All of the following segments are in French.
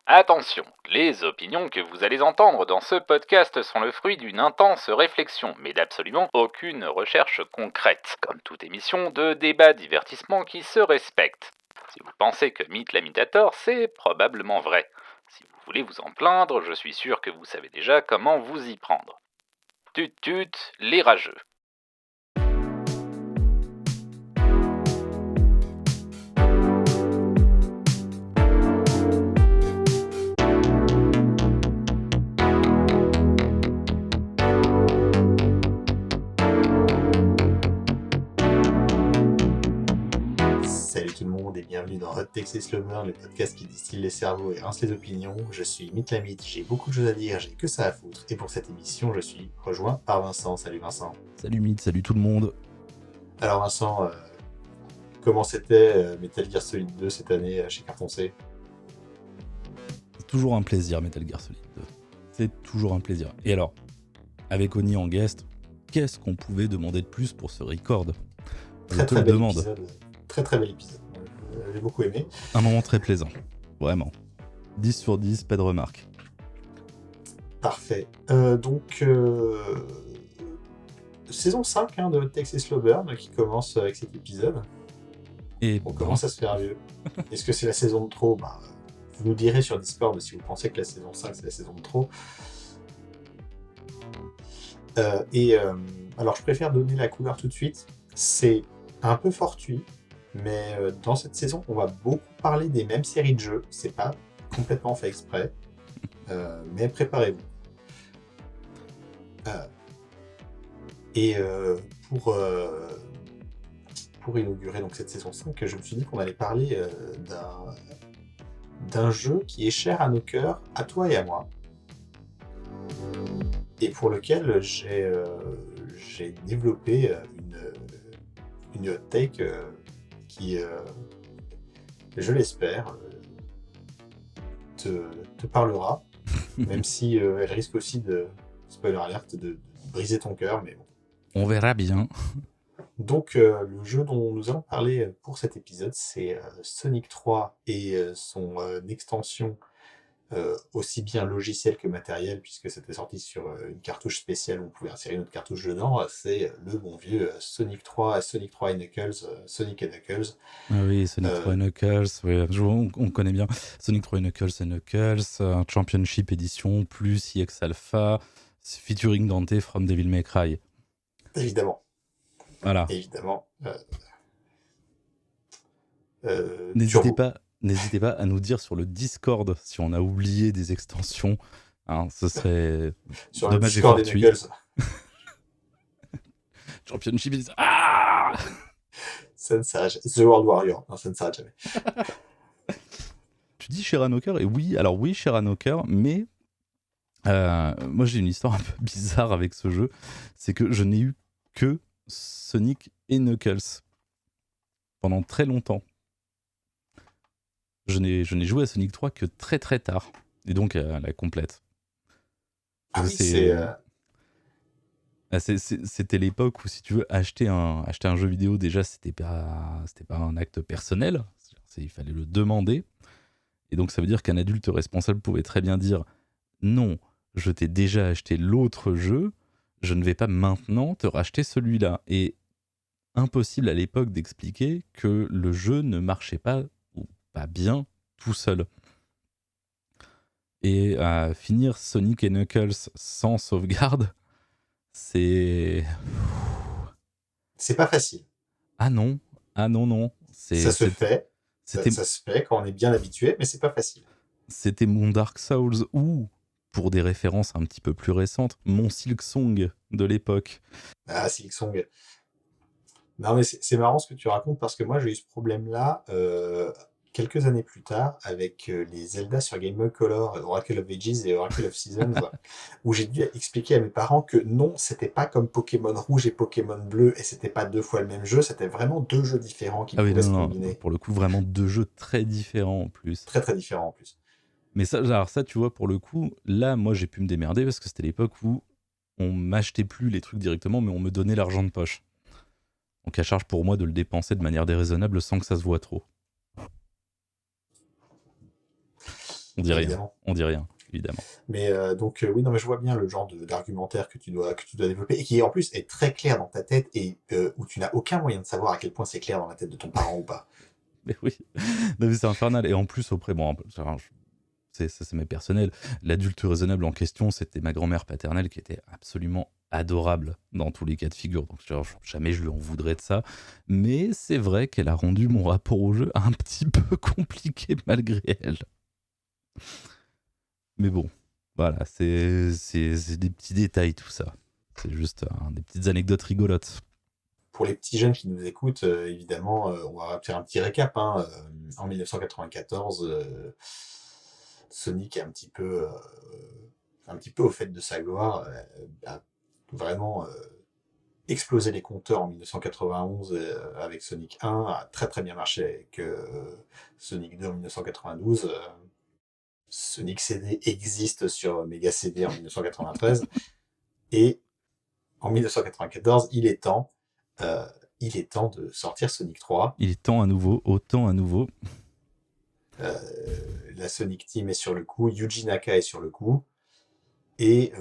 Attention, les opinions que vous allez entendre dans ce podcast sont le fruit d'une intense réflexion, mais d'absolument aucune recherche concrète, comme toute émission de débat divertissement qui se respecte. Si vous pensez que Mythe l'imitator, c'est probablement vrai. Si vous voulez vous en plaindre, je suis sûr que vous savez déjà comment vous y prendre. Tut tut, les rageux. Salut tout le monde et bienvenue dans Hot Takes et Slow Burn, le podcast qui distille les cerveaux et rince les opinions. Je suis Mythe la Mythe, j'ai beaucoup de choses à dire, j'ai que ça à foutre. Et pour cette émission, je suis rejoint par Vincent. Salut Vincent. Salut Mythe, salut tout le monde. Alors Vincent, comment c'était Metal Gear Solid 2 cette année chez Carton C? C'est toujours un plaisir Metal Gear Solid 2. C'est toujours un plaisir. Et alors, avec Oni en guest, qu'est-ce qu'on pouvait demander de plus pour ce record? Très bel épisode. Très bel épisode. J'ai beaucoup aimé. Un moment très plaisant, vraiment. 10 sur 10, pas de remarques. Parfait. Saison 5 de Hot Takes et Slow Burn qui commence avec cet épisode. Et on commence à se faire vieux. Est-ce que c'est la saison de trop? Vous nous direz sur Discord si vous pensez que la saison 5 c'est la saison de trop. Alors je préfère donner la couleur tout de suite. C'est un peu fortuit, mais dans cette saison, on va beaucoup parler des mêmes séries de jeux. C'est pas complètement fait exprès, mais préparez-vous. Pour inaugurer donc cette saison 5, je me suis dit qu'on allait parler d'un jeu qui est cher à nos cœurs, à toi et à moi, et pour lequel j'ai développé une hot take qui, je l'espère, te parlera, même si elle risque aussi de, spoiler alert, de briser ton cœur, mais bon. On verra bien. Donc le jeu dont nous allons parler pour cet épisode, c'est Sonic 3 et son extension aussi bien logiciel que matériel, puisque c'était sorti sur une cartouche spéciale où on pouvait insérer une autre cartouche dedans. C'est le bon vieux Sonic 3 et Knuckles, Sonic et Knuckles. Ah oui, Sonic 3 et Knuckles, ouais, on connaît bien. Sonic 3 et Knuckles, Championship Edition, plus EX Alpha, featuring Dante from Devil May Cry. Évidemment. Voilà. Évidemment. N'hésitez pas à nous dire sur le Discord si on a oublié des extensions. Hein, ce serait sur dommage le Discord et des Knuckles. Championship Edition. Ah, ça ne s'arrête jamais. The World Warrior. Non, ça ne s'arrête jamais. Tu dis Shiranoker, et oui, alors oui, Shiranoker, mais moi j'ai une histoire un peu bizarre avec ce jeu. C'est que je n'ai eu que Sonic et Knuckles pendant très longtemps. Je n'ai joué à Sonic 3 que très très tard, et donc à la complète. Ah oui, c'était l'époque où, si tu veux, acheter un jeu vidéo, déjà c'était pas un acte personnel, il fallait le demander, et donc ça veut dire qu'un adulte responsable pouvait très bien dire non, je t'ai déjà acheté l'autre jeu, je ne vais pas maintenant te racheter celui-là. Et impossible à l'époque d'expliquer que le jeu ne marchait pas ou pas bien tout seul. Et à finir Sonic et Knuckles sans sauvegarde, c'est pas facile. Ah non. Ça se fait quand on est bien habitué, mais c'est pas facile. C'était mon Dark Souls ou, pour des références un petit peu plus récentes, mon Silksong de l'époque. Ah, Silksong. Non, mais c'est marrant ce que tu racontes, parce que moi j'ai eu ce problème-là quelques années plus tard avec les Zelda sur Game Boy Color, Oracle of Ages et Oracle of Seasons, où j'ai dû expliquer à mes parents que non, c'était pas comme Pokémon Rouge et Pokémon Bleu, et c'était pas 2 fois le même jeu, c'était vraiment 2 jeux différents qui pouvaient se combiner. Pour le coup, vraiment 2 jeux très différents en plus. Très très différents en plus. Mais ça, tu vois, pour le coup, là, moi j'ai pu me démerder parce que c'était l'époque où on m'achetait plus les trucs directement, mais on me donnait l'argent de poche. Donc à charge pour moi de le dépenser de manière déraisonnable sans que ça se voit trop. On dit rien. évidemment. On dit rien, évidemment. Mais donc oui, non, mais je vois bien le genre d'argumentaire que tu dois développer et qui en plus est très clair dans ta tête et où tu n'as aucun moyen de savoir à quel point c'est clair dans la tête de ton parent ou pas. Mais oui, non, mais c'est infernal. Et en plus, auprès, bon, c'est mes personnels. L'adulte raisonnable en question, c'était ma grand-mère paternelle qui était absolument adorable dans tous les cas de figure. Donc jamais je lui en voudrais de ça. Mais c'est vrai qu'elle a rendu mon rapport au jeu un petit peu compliqué malgré elle. Mais bon, voilà, c'est des petits détails tout ça. C'est juste des petites anecdotes rigolotes. Pour les petits jeunes qui nous écoutent, évidemment, on va faire un petit récap. Hein. En 1994, Sonic est un petit peu au fait de sa gloire, a vraiment explosé les compteurs en 1991 avec Sonic 1, a très très bien marché avec Sonic 2 en 1992. Sonic CD existe sur Mega CD en 1993. Et en 1994, il est temps de sortir Sonic 3. Il est temps à nouveau, autant à nouveau. La Sonic Team est sur le coup, Yuji Naka est sur le coup. Et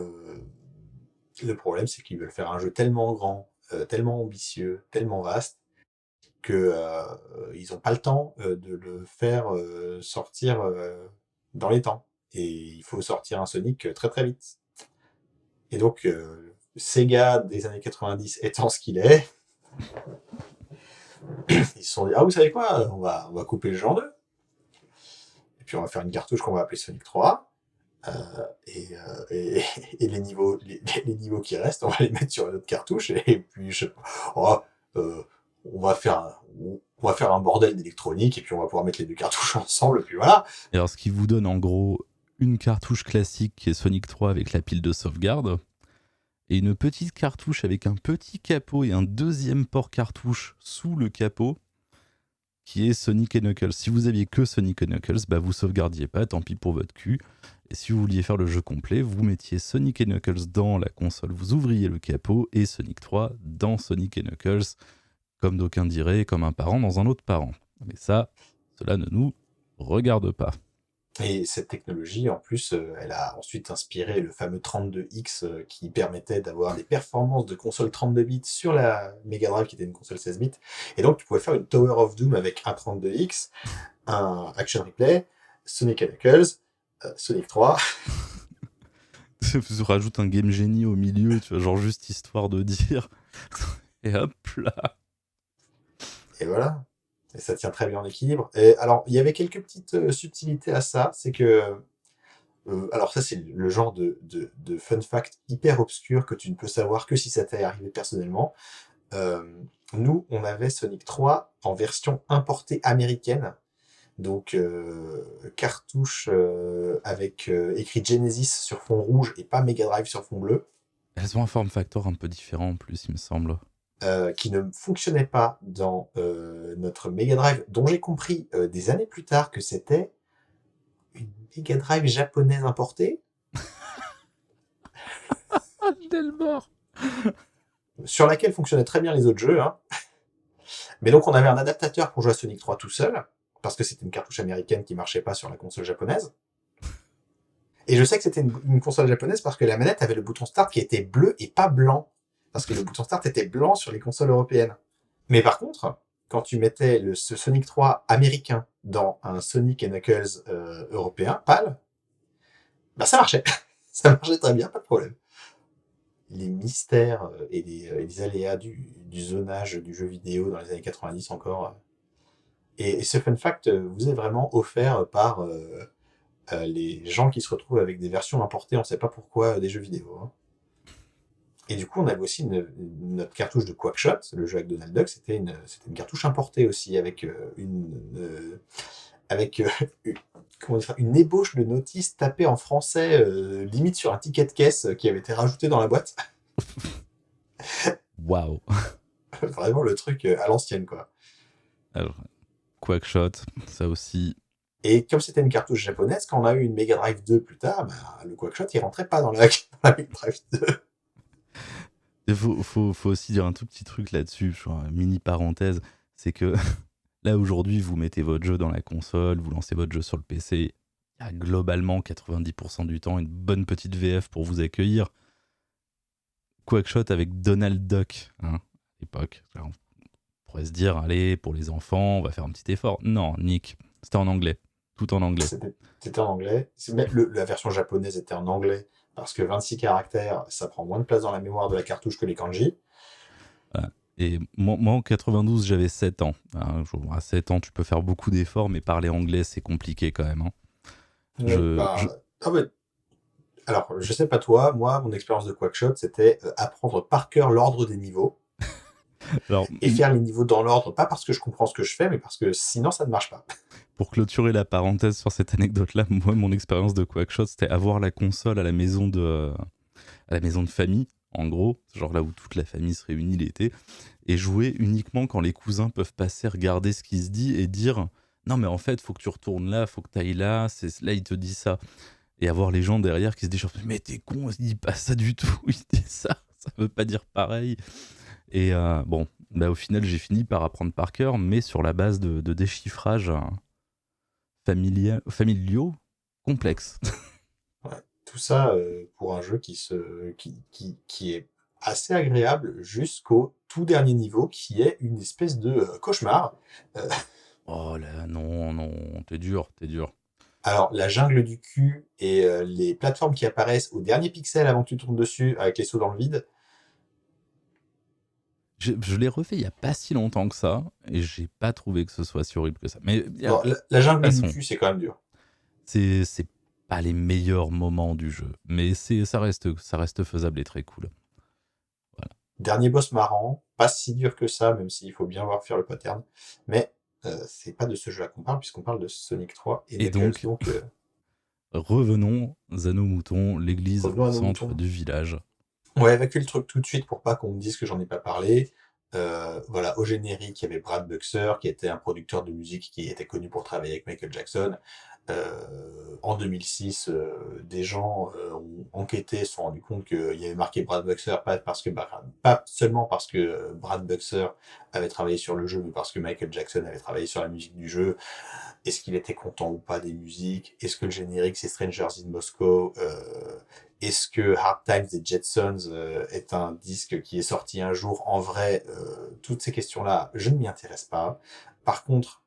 le problème, c'est qu'ils veulent faire un jeu tellement grand, tellement ambitieux, tellement vaste, que ils n'ont pas le temps de le faire sortir dans les temps. Et il faut sortir un Sonic très très vite. Et donc, Sega des années 90 étant ce qu'il est, ils se sont dit, ah vous savez quoi, on va couper le jeu en deux. Et puis on va faire une cartouche qu'on va appeler Sonic 3. Et les niveaux qui restent, on va les mettre sur une autre cartouche. Et puis, on va faire un bordel d'électronique. Et puis on va pouvoir mettre les deux cartouches ensemble. Et puis voilà. Et alors, ce qui vous donne en gros une cartouche classique qui est Sonic 3 avec la pile de sauvegarde, et une petite cartouche avec un petit capot et un deuxième port cartouche sous le capot qui est Sonic et Knuckles. Si vous aviez que Sonic et Knuckles, bah vous sauvegardiez pas, tant pis pour votre cul. Et si vous vouliez faire le jeu complet, vous mettiez Sonic et Knuckles dans la console, vous ouvriez le capot et Sonic 3 dans Sonic et Knuckles, comme d'aucuns diraient, comme un parent dans un autre parent. Mais ça, cela ne nous regarde pas. Et cette technologie, en plus, elle a ensuite inspiré le fameux 32X qui permettait d'avoir des performances de console 32 bits sur la Mega Drive qui était une console 16 bits. Et donc, tu pouvais faire une Tower of Doom avec un 32X, un Action Replay, Sonic Knuckles, Sonic 3. Tu rajoutes un Game Genie au milieu, tu vois, genre juste histoire de dire. Et hop là. Et voilà. Et ça tient très bien en équilibre. Et alors, il y avait quelques petites subtilités à ça. C'est que. Alors, ça, c'est le genre de fun fact hyper obscur que tu ne peux savoir que si ça t'est arrivé personnellement. Nous, on avait Sonic 3 en version importée américaine. Donc, cartouche avec écrit Genesis sur fond rouge et pas Mega Drive sur fond bleu. Elles ont un form factor un peu différent en plus, il me semble. Qui ne fonctionnait pas dans notre Mega Drive, dont j'ai compris des années plus tard que c'était une Mega Drive japonaise importée. Delmore. Sur laquelle fonctionnaient très bien les autres jeux. Hein. Mais donc on avait un adaptateur pour jouer à Sonic 3 tout seul, parce que c'était une cartouche américaine qui marchait pas sur la console japonaise. Et je sais que c'était une console japonaise parce que la manette avait le bouton start qui était bleu et pas blanc. Parce que le bouton start était blanc sur les consoles européennes. Mais par contre, quand tu mettais ce Sonic 3 américain dans un Sonic et Knuckles européen, pâle, bah ça marchait. Ça marchait très bien, pas de problème. Les mystères et les aléas du zonage du jeu vidéo dans les années 90 encore. Et ce fun fact vous est vraiment offert par les gens qui se retrouvent avec des versions importées, on ne sait pas pourquoi, des jeux vidéo. Hein. Et du coup, on avait aussi notre cartouche de Quackshot, le jeu avec Donald Duck, c'était une cartouche importée aussi, avec une ébauche de notice tapée en français, limite sur un ticket de caisse qui avait été rajouté dans la boîte. Waouh. Vraiment le truc à l'ancienne, quoi. Alors, Quackshot, ça aussi. Et comme c'était une cartouche japonaise, quand on a eu une Mega Drive 2 plus tard, bah, le Quackshot, il rentrait pas dans la Mega Drive 2. Il faut aussi dire un tout petit truc là-dessus, mini parenthèse, c'est que là aujourd'hui vous mettez votre jeu dans la console, vous lancez votre jeu sur le PC, il a globalement 90% du temps une bonne petite VF pour vous accueillir. Quackshot avec Donald Duck, hein, à l'époque. Alors, on pourrait se dire, allez, pour les enfants, on va faire un petit effort. Non, Nick, c'était en anglais. Tout en anglais. C'était en anglais. La version japonaise était en anglais parce que 26 caractères, ça prend moins de place dans la mémoire de la cartouche que les kanji. Voilà. Et moi, en 92, j'avais 7 ans. Hein, à 7 ans, tu peux faire beaucoup d'efforts, mais parler anglais, c'est compliqué quand même. Hein. Oui, ah ouais. Alors, je sais pas toi, moi, mon expérience de Quackshot, c'était apprendre par cœur l'ordre des niveaux Alors, et faire les niveaux dans l'ordre, pas parce que je comprends ce que je fais, mais parce que sinon ça ne marche pas. pour clôturer la parenthèse sur cette anecdote-là, moi, mon expérience de Quackshot, c'était avoir la console à la maison de famille, en gros, genre là où toute la famille se réunit l'été, et jouer uniquement quand les cousins peuvent passer regarder ce qui se dit et dire non mais en fait faut que tu retournes là, faut que tu ailles là, là il te dit ça, et avoir les gens derrière qui se disent genre, mais t'es con, il dit pas ça du tout, il dit ça veut pas dire pareil. Et bon, bah, au final j'ai fini par apprendre par cœur, mais sur la base de déchiffrage familiaux complexes. Ouais. Tout ça pour un jeu qui est assez agréable jusqu'au tout dernier niveau, qui est une espèce de cauchemar. Euh, Oh là, non, t'es dur. alors, la jungle du cul et les plateformes qui apparaissent au dernier pixel avant que tu tournes dessus avec les sauts dans le vide, Je l'ai refait il y a pas si longtemps que ça, et j'ai pas trouvé que ce soit si horrible que ça. Mais bon, la jungle du façon, cul, c'est quand même dur. c'est pas les meilleurs moments du jeu, mais ça reste faisable et très cool. Voilà. Dernier boss marrant, pas si dur que ça, même s'il faut bien voir faire le pattern. Mais c'est pas de ce jeu-là qu'on parle, puisqu'on parle de Sonic 3 et Et Knuckles. donc, revenons à nos moutons, l'église Revenons au à nos centre moutons. du village. On va évacuer le truc tout de suite pour pas qu'on me dise que j'en ai pas parlé. Voilà, au générique, il y avait Brad Buxer, qui était un producteur de musique qui était connu pour travailler avec Michael Jackson. En 2006, des gens ont enquêté, se sont rendus compte qu'il y avait marqué Brad Buxer, pas seulement parce que Brad Buxer avait travaillé sur le jeu, mais parce que Michael Jackson avait travaillé sur la musique du jeu. Est-ce qu'il était content ou pas des musiques? Est-ce que le générique c'est Strangers in Moscow? Est-ce que Hard Times des Jetsons est un disque qui est sorti un jour en vrai? Toutes ces questions-là, je ne m'y intéresse pas. Par contre,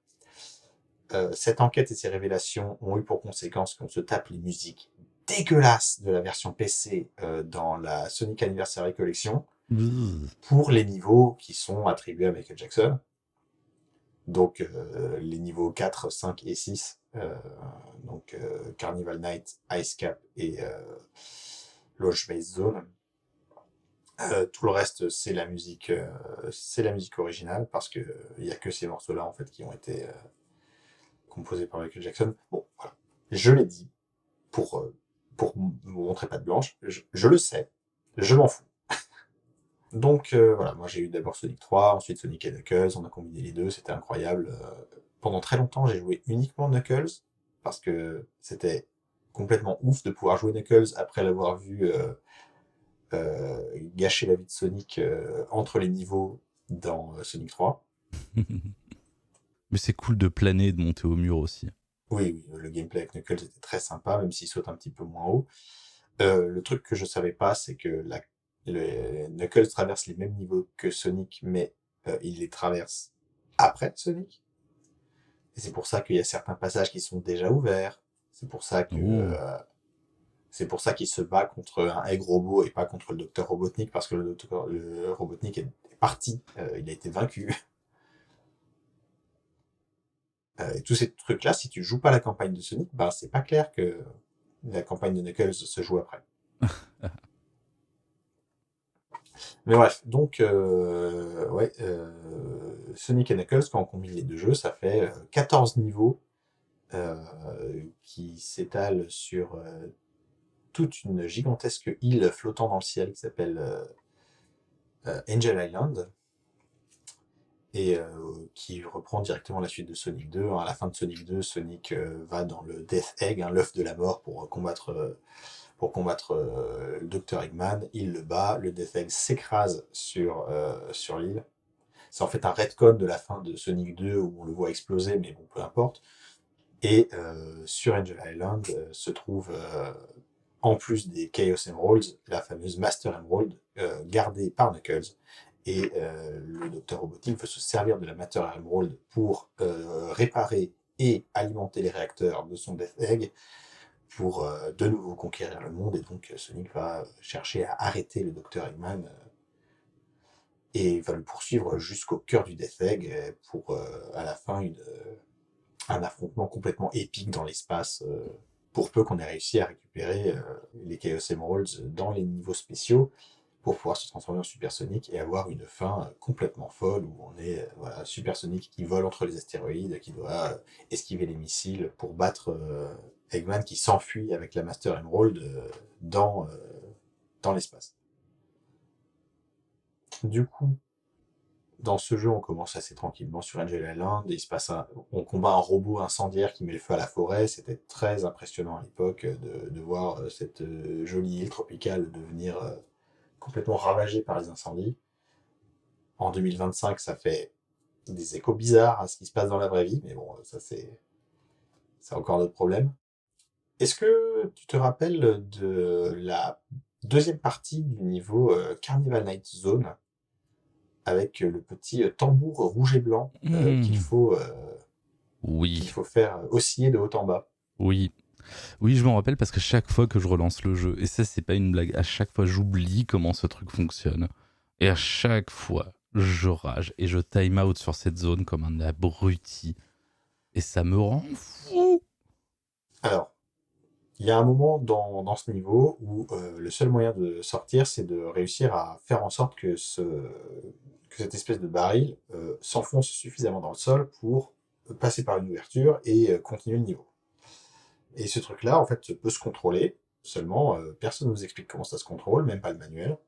cette enquête et ces révélations ont eu pour conséquence qu'on se tape les musiques dégueulasses de la version PC dans la Sonic Anniversary Collection Bzzz. pour les niveaux qui sont attribués à Michael Jackson. Donc les niveaux 4, 5 et 6, donc Carnival Night, Ice Cap et Loge Base Zone. Tout le reste c'est la musique originale parce que il y a que ces morceaux-là en fait qui ont été composés par Michael Jackson. Bon, voilà. Je l'ai dit pour me montrer patte blanche. Je le sais, je m'en fous. Donc voilà, moi j'ai eu d'abord Sonic 3, ensuite Sonic et Knuckles, on a combiné les deux, c'était incroyable. Pendant très longtemps, j'ai joué uniquement Knuckles, parce que c'était complètement ouf de pouvoir jouer Knuckles après l'avoir vu gâcher la vie de Sonic entre les niveaux dans Sonic 3. Mais c'est cool de planer et de monter au mur aussi. Oui, le gameplay avec Knuckles était très sympa, même s'il saute un petit peu moins haut. Le truc que je savais pas, c'est que Knuckles traverse les mêmes niveaux que Sonic, mais il les traverse après Sonic. Et c'est pour ça qu'il y a certains passages qui sont déjà ouverts. C'est pour ça que Oh. c'est pour ça qu'il se bat contre un Egg Robot et pas contre le Docteur Robotnik, parce que le Robotnik est parti, il a été vaincu. Et tous ces trucs-là, si tu joues pas la campagne de Sonic, bah c'est pas clair que la campagne de Knuckles se joue après. Mais bref, donc ouais, Sonic et Knuckles, quand on combine les deux jeux, ça fait 14 niveaux qui s'étalent sur toute une gigantesque île flottant dans le ciel qui s'appelle Angel Island et qui reprend directement la suite de Sonic 2. À la fin de Sonic 2, Sonic va dans le Death Egg, l'œuf de la mort, pour combattre le Dr Eggman. Il le bat, le Death Egg s'écrase sur l'île. C'est en fait un retcon de la fin de Sonic 2 où on le voit exploser, mais bon, peu importe. Et sur Angel Island se trouve, en plus des Chaos Emeralds, la fameuse Master Emerald gardée par Knuckles. Et le docteur Robotnik veut se servir de la Master Emerald pour réparer et alimenter les réacteurs de son Death Egg pour de nouveau conquérir le monde. Et donc Sonic va chercher à arrêter le docteur Eggman et va le poursuivre jusqu'au cœur du Death Egg pour à la fin un affrontement complètement épique dans l'espace, pour peu qu'on ait réussi à récupérer les Chaos Emeralds dans les niveaux spéciaux pour pouvoir se transformer en Super Sonic et avoir une fin complètement folle où on est voilà, Super Sonic qui vole entre les astéroïdes, qui doit esquiver les missiles pour battre Eggman qui s'enfuit avec la Master Emerald dans l'espace. Du coup, dans ce jeu, on commence assez tranquillement sur Angel Island, et on combat un robot incendiaire qui met le feu à la forêt. C'était très impressionnant à l'époque de voir cette jolie île tropicale devenir complètement ravagée par les incendies. En 2025, ça fait des échos bizarres à ce qui se passe dans la vraie vie, mais bon, ça c'est encore notre problème. Est-ce que tu te rappelles de la deuxième partie du niveau Carnival Night Zone avec le petit tambour rouge et blanc qu'il faut faire osciller de haut en bas? Oui. Oui, je m'en rappelle parce que chaque fois que je relance le jeu, et ça c'est pas une blague, à chaque fois j'oublie comment ce truc fonctionne. Et à chaque fois, je rage et je time out sur cette zone comme un abruti. Et ça me rend fou. Alors, il y a un moment dans ce niveau où le seul moyen de sortir, c'est de réussir à faire en sorte que cette espèce de baril s'enfonce suffisamment dans le sol pour passer par une ouverture et continuer le niveau. Et ce truc-là, en fait, peut se contrôler, seulement personne ne nous explique comment ça se contrôle, même pas le manuel.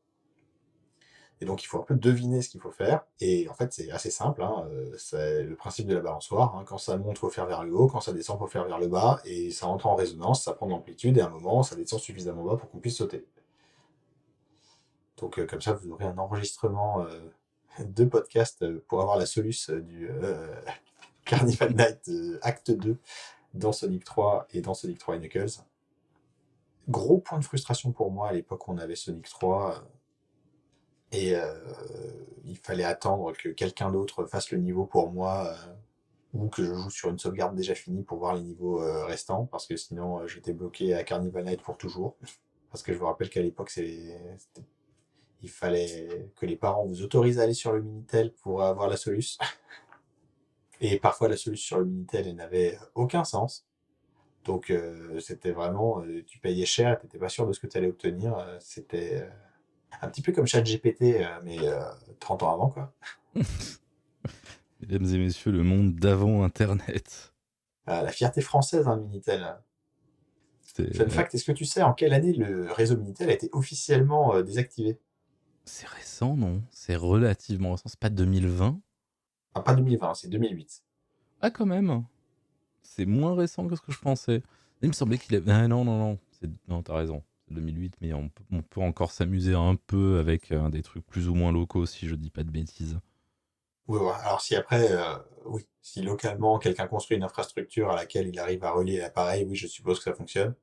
Et donc il faut un peu deviner ce qu'il faut faire. Et en fait, c'est assez simple, hein, c'est le principe de la balançoire, hein. Quand ça monte, il faut faire vers le haut, quand ça descend, il faut faire vers le bas, et ça entre en résonance, ça prend de l'amplitude, et à un moment, ça descend suffisamment bas pour qu'on puisse sauter. Donc comme ça, vous aurez un enregistrement de podcast pour avoir la soluce du Carnival Night Acte 2 dans Sonic 3 et dans Sonic 3 et Knuckles. Gros point de frustration pour moi à l'époque où on avait Sonic 3, et il fallait attendre que quelqu'un d'autre fasse le niveau pour moi, ou que je joue sur une sauvegarde déjà finie pour voir les niveaux restants, parce que sinon j'étais bloqué à Carnival Night pour toujours. Parce que je vous rappelle qu'à l'époque, il fallait que les parents vous autorisent à aller sur le Minitel pour avoir la soluce. Et parfois, la soluce sur le Minitel, elle n'avait aucun sens. Donc, c'était vraiment, tu payais cher et t'étais pas sûr de ce que tu allais obtenir. C'était un petit peu comme ChatGPT, mais 30 ans avant, quoi. Mesdames et messieurs, le monde d'avant Internet. La fierté française, hein, Minitel. Fun fact, est-ce que tu sais en quelle année le réseau Minitel a été officiellement désactivé? C'est récent, non? C'est relativement récent. C'est pas 2020? Ah, pas 2020, c'est 2008. Ah, quand même. C'est moins récent que ce que je pensais. Il me semblait qu'il avait... Ah, non. Non, t'as raison. C'est 2008, mais on peut encore s'amuser un peu avec des trucs plus ou moins locaux, si je dis pas de bêtises. Oui, ouais. Alors si après, oui, si localement quelqu'un construit une infrastructure à laquelle il arrive à relier l'appareil, oui, je suppose que ça fonctionne.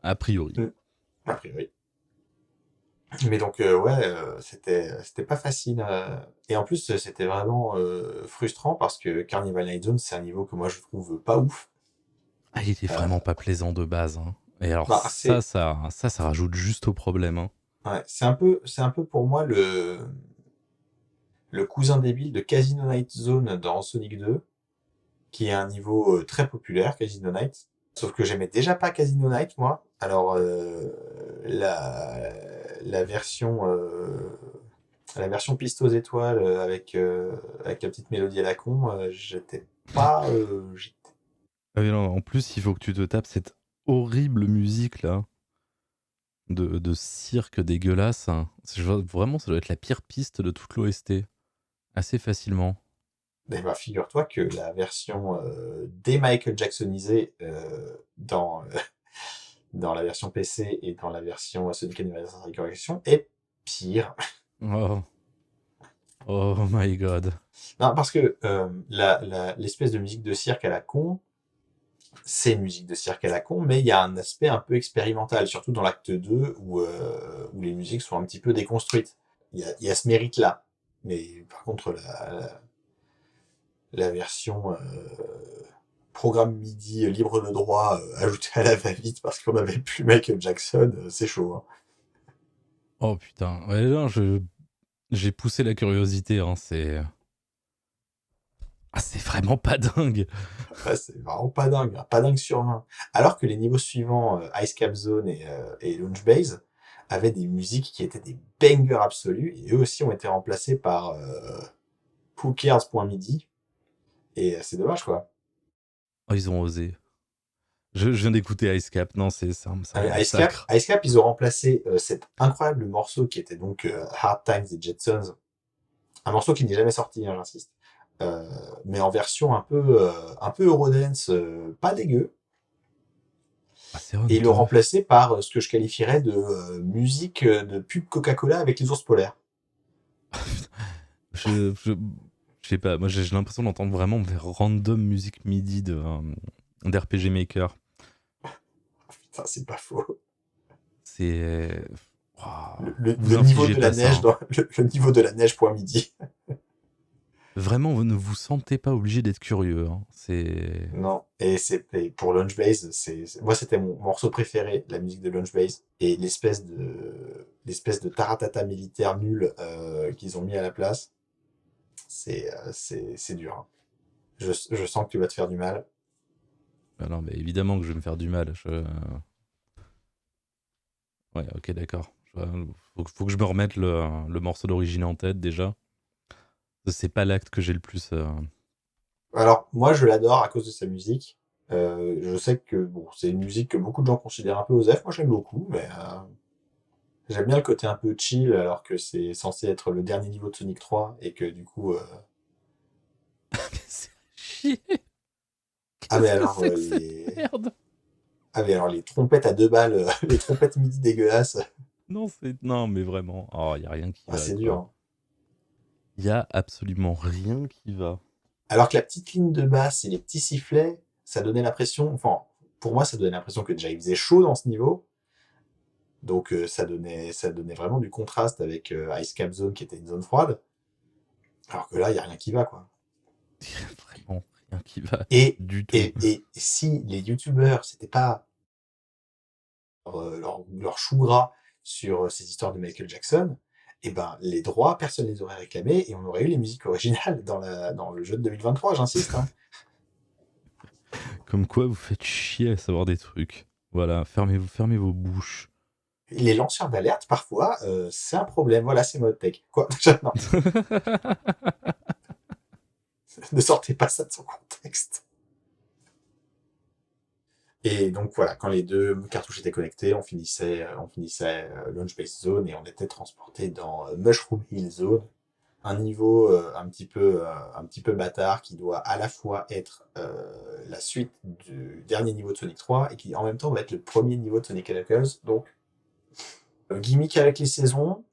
A priori. A priori. Mais donc, ouais, c'était pas facile. Et en plus, c'était vraiment frustrant parce que Carnival Night Zone, c'est un niveau que moi je trouve pas ouf. Ah, il était vraiment pas plaisant de base. Hein. Et alors Bah, ça rajoute juste au problème. Hein. Ouais, c'est un peu pour moi le cousin débile de Casino Night Zone dans Sonic 2, qui est un niveau très populaire, Casino Night. Sauf que j'aimais déjà pas Casino Night, moi. Alors, la version piste aux étoiles avec la petite mélodie à la con, j'étais pas... Ah oui, non, en plus, il faut que tu te tapes cette horrible musique là de cirque dégueulasse. Hein. Vraiment, ça doit être la pire piste de toute l'OST. Assez facilement. Eh ben, figure-toi que la version Michael Jacksonisée dans la version PC et dans la version Sonic Anniversary Collection est pire. Oh my god. Non, parce que l'espèce de musique de cirque à la con, c'est une musique de cirque à la con, mais il y a un aspect un peu expérimental, surtout dans l'acte 2 où les musiques sont un petit peu déconstruites. Il y a ce mérite-là. Mais par contre, la version programme MIDI libre de droit ajoutée à la va-vite parce qu'on avait plus Michael Jackson, c'est chaud. Hein. Oh putain, ouais, non, j'ai poussé la curiosité, hein, c'est vraiment pas dingue. Ouais, c'est vraiment pas dingue sur 20. Alors que les niveaux suivants, Ice Cap Zone et Launch Base, avaient des musiques qui étaient des bangers absolus, et eux aussi ont été remplacés par Who Cares.midi, et c'est dommage quoi. Oh, ils ont osé. Je viens d'écouter Ice Cap, non, c'est un massacre. Ice Cap, ils ont remplacé cet incroyable morceau qui était donc Hard Times des Jetsons, un morceau qui n'est jamais sorti, hein, j'insiste, mais en version un peu Eurodance, pas dégueu, Ah, c'est et ils l'ont honteux. remplacé par ce que je qualifierais de musique de pub Coca-Cola avec les ours polaires. Je sais pas, moi j'ai l'impression d'entendre vraiment vers random musique MIDI d'RPG Maker. Putain, c'est pas faux. C'est. Waouh. Vous Le niveau infligez de la pas ça, neige hein. le niveau de la neige point midi. Vraiment, vous ne vous sentez pas obligé d'être curieux, hein. C'est. Non. Et pour Launch Base, moi c'était mon morceau préféré, la musique de Launch Base. Et l'espèce de taratata militaire nul qu'ils ont mis à la place, c'est dur. Hein. Je sens que tu vas te faire du mal. Ah non, mais évidemment que je vais me faire du mal. Ouais, ok, d'accord. Faut que je me remette le morceau d'origine en tête déjà. C'est pas l'acte que j'ai le plus. Alors, moi, je l'adore à cause de sa musique. Je sais que bon, c'est une musique que beaucoup de gens considèrent un peu osef. Moi, j'aime beaucoup, mais j'aime bien le côté un peu chill, alors que c'est censé être le dernier niveau de Sonic 3 et que du coup, C'est chier. ah mais Qu'est-ce que alors c'est que cette merde? les trompettes à 2 balles, les trompettes midi dégueulasses, Non, mais vraiment. Oh, y a rien qui ah, va, c'est dur. quoi. Hein. Y a absolument rien qui va. Alors que la petite ligne de basse et les petits sifflets, ça donnait l'impression, enfin, pour moi, ça donnait l'impression que déjà il faisait chaud dans ce niveau. Donc ça donnait vraiment du contraste avec Ice Cap Zone qui était une zone froide. Alors que là, il y a rien qui va quoi. Y a vraiment rien qui va Et du tout. et si les youtubeurs c'était pas leur chou gras sur ces histoires de Michael Jackson, et ben les droits, personne les aurait réclamés et on aurait eu les musiques originales dans le jeu de 2023, j'insiste. Hein. Comme quoi, vous faites chier à savoir des trucs. Voilà, fermez vos bouches. Et les lanceurs d'alerte, parfois, c'est un problème. Voilà, c'est mode tech. Quoi non, ne sortez pas ça de son contexte. Et donc voilà, quand les deux cartouches étaient connectées, on finissait Launch Base Zone et on était transporté dans Mushroom Hill Zone, un niveau un petit peu bâtard qui doit à la fois être la suite du dernier niveau de Sonic 3 et qui en même temps va être le premier niveau de Sonic Knuckles. Donc gimmick avec les saisons,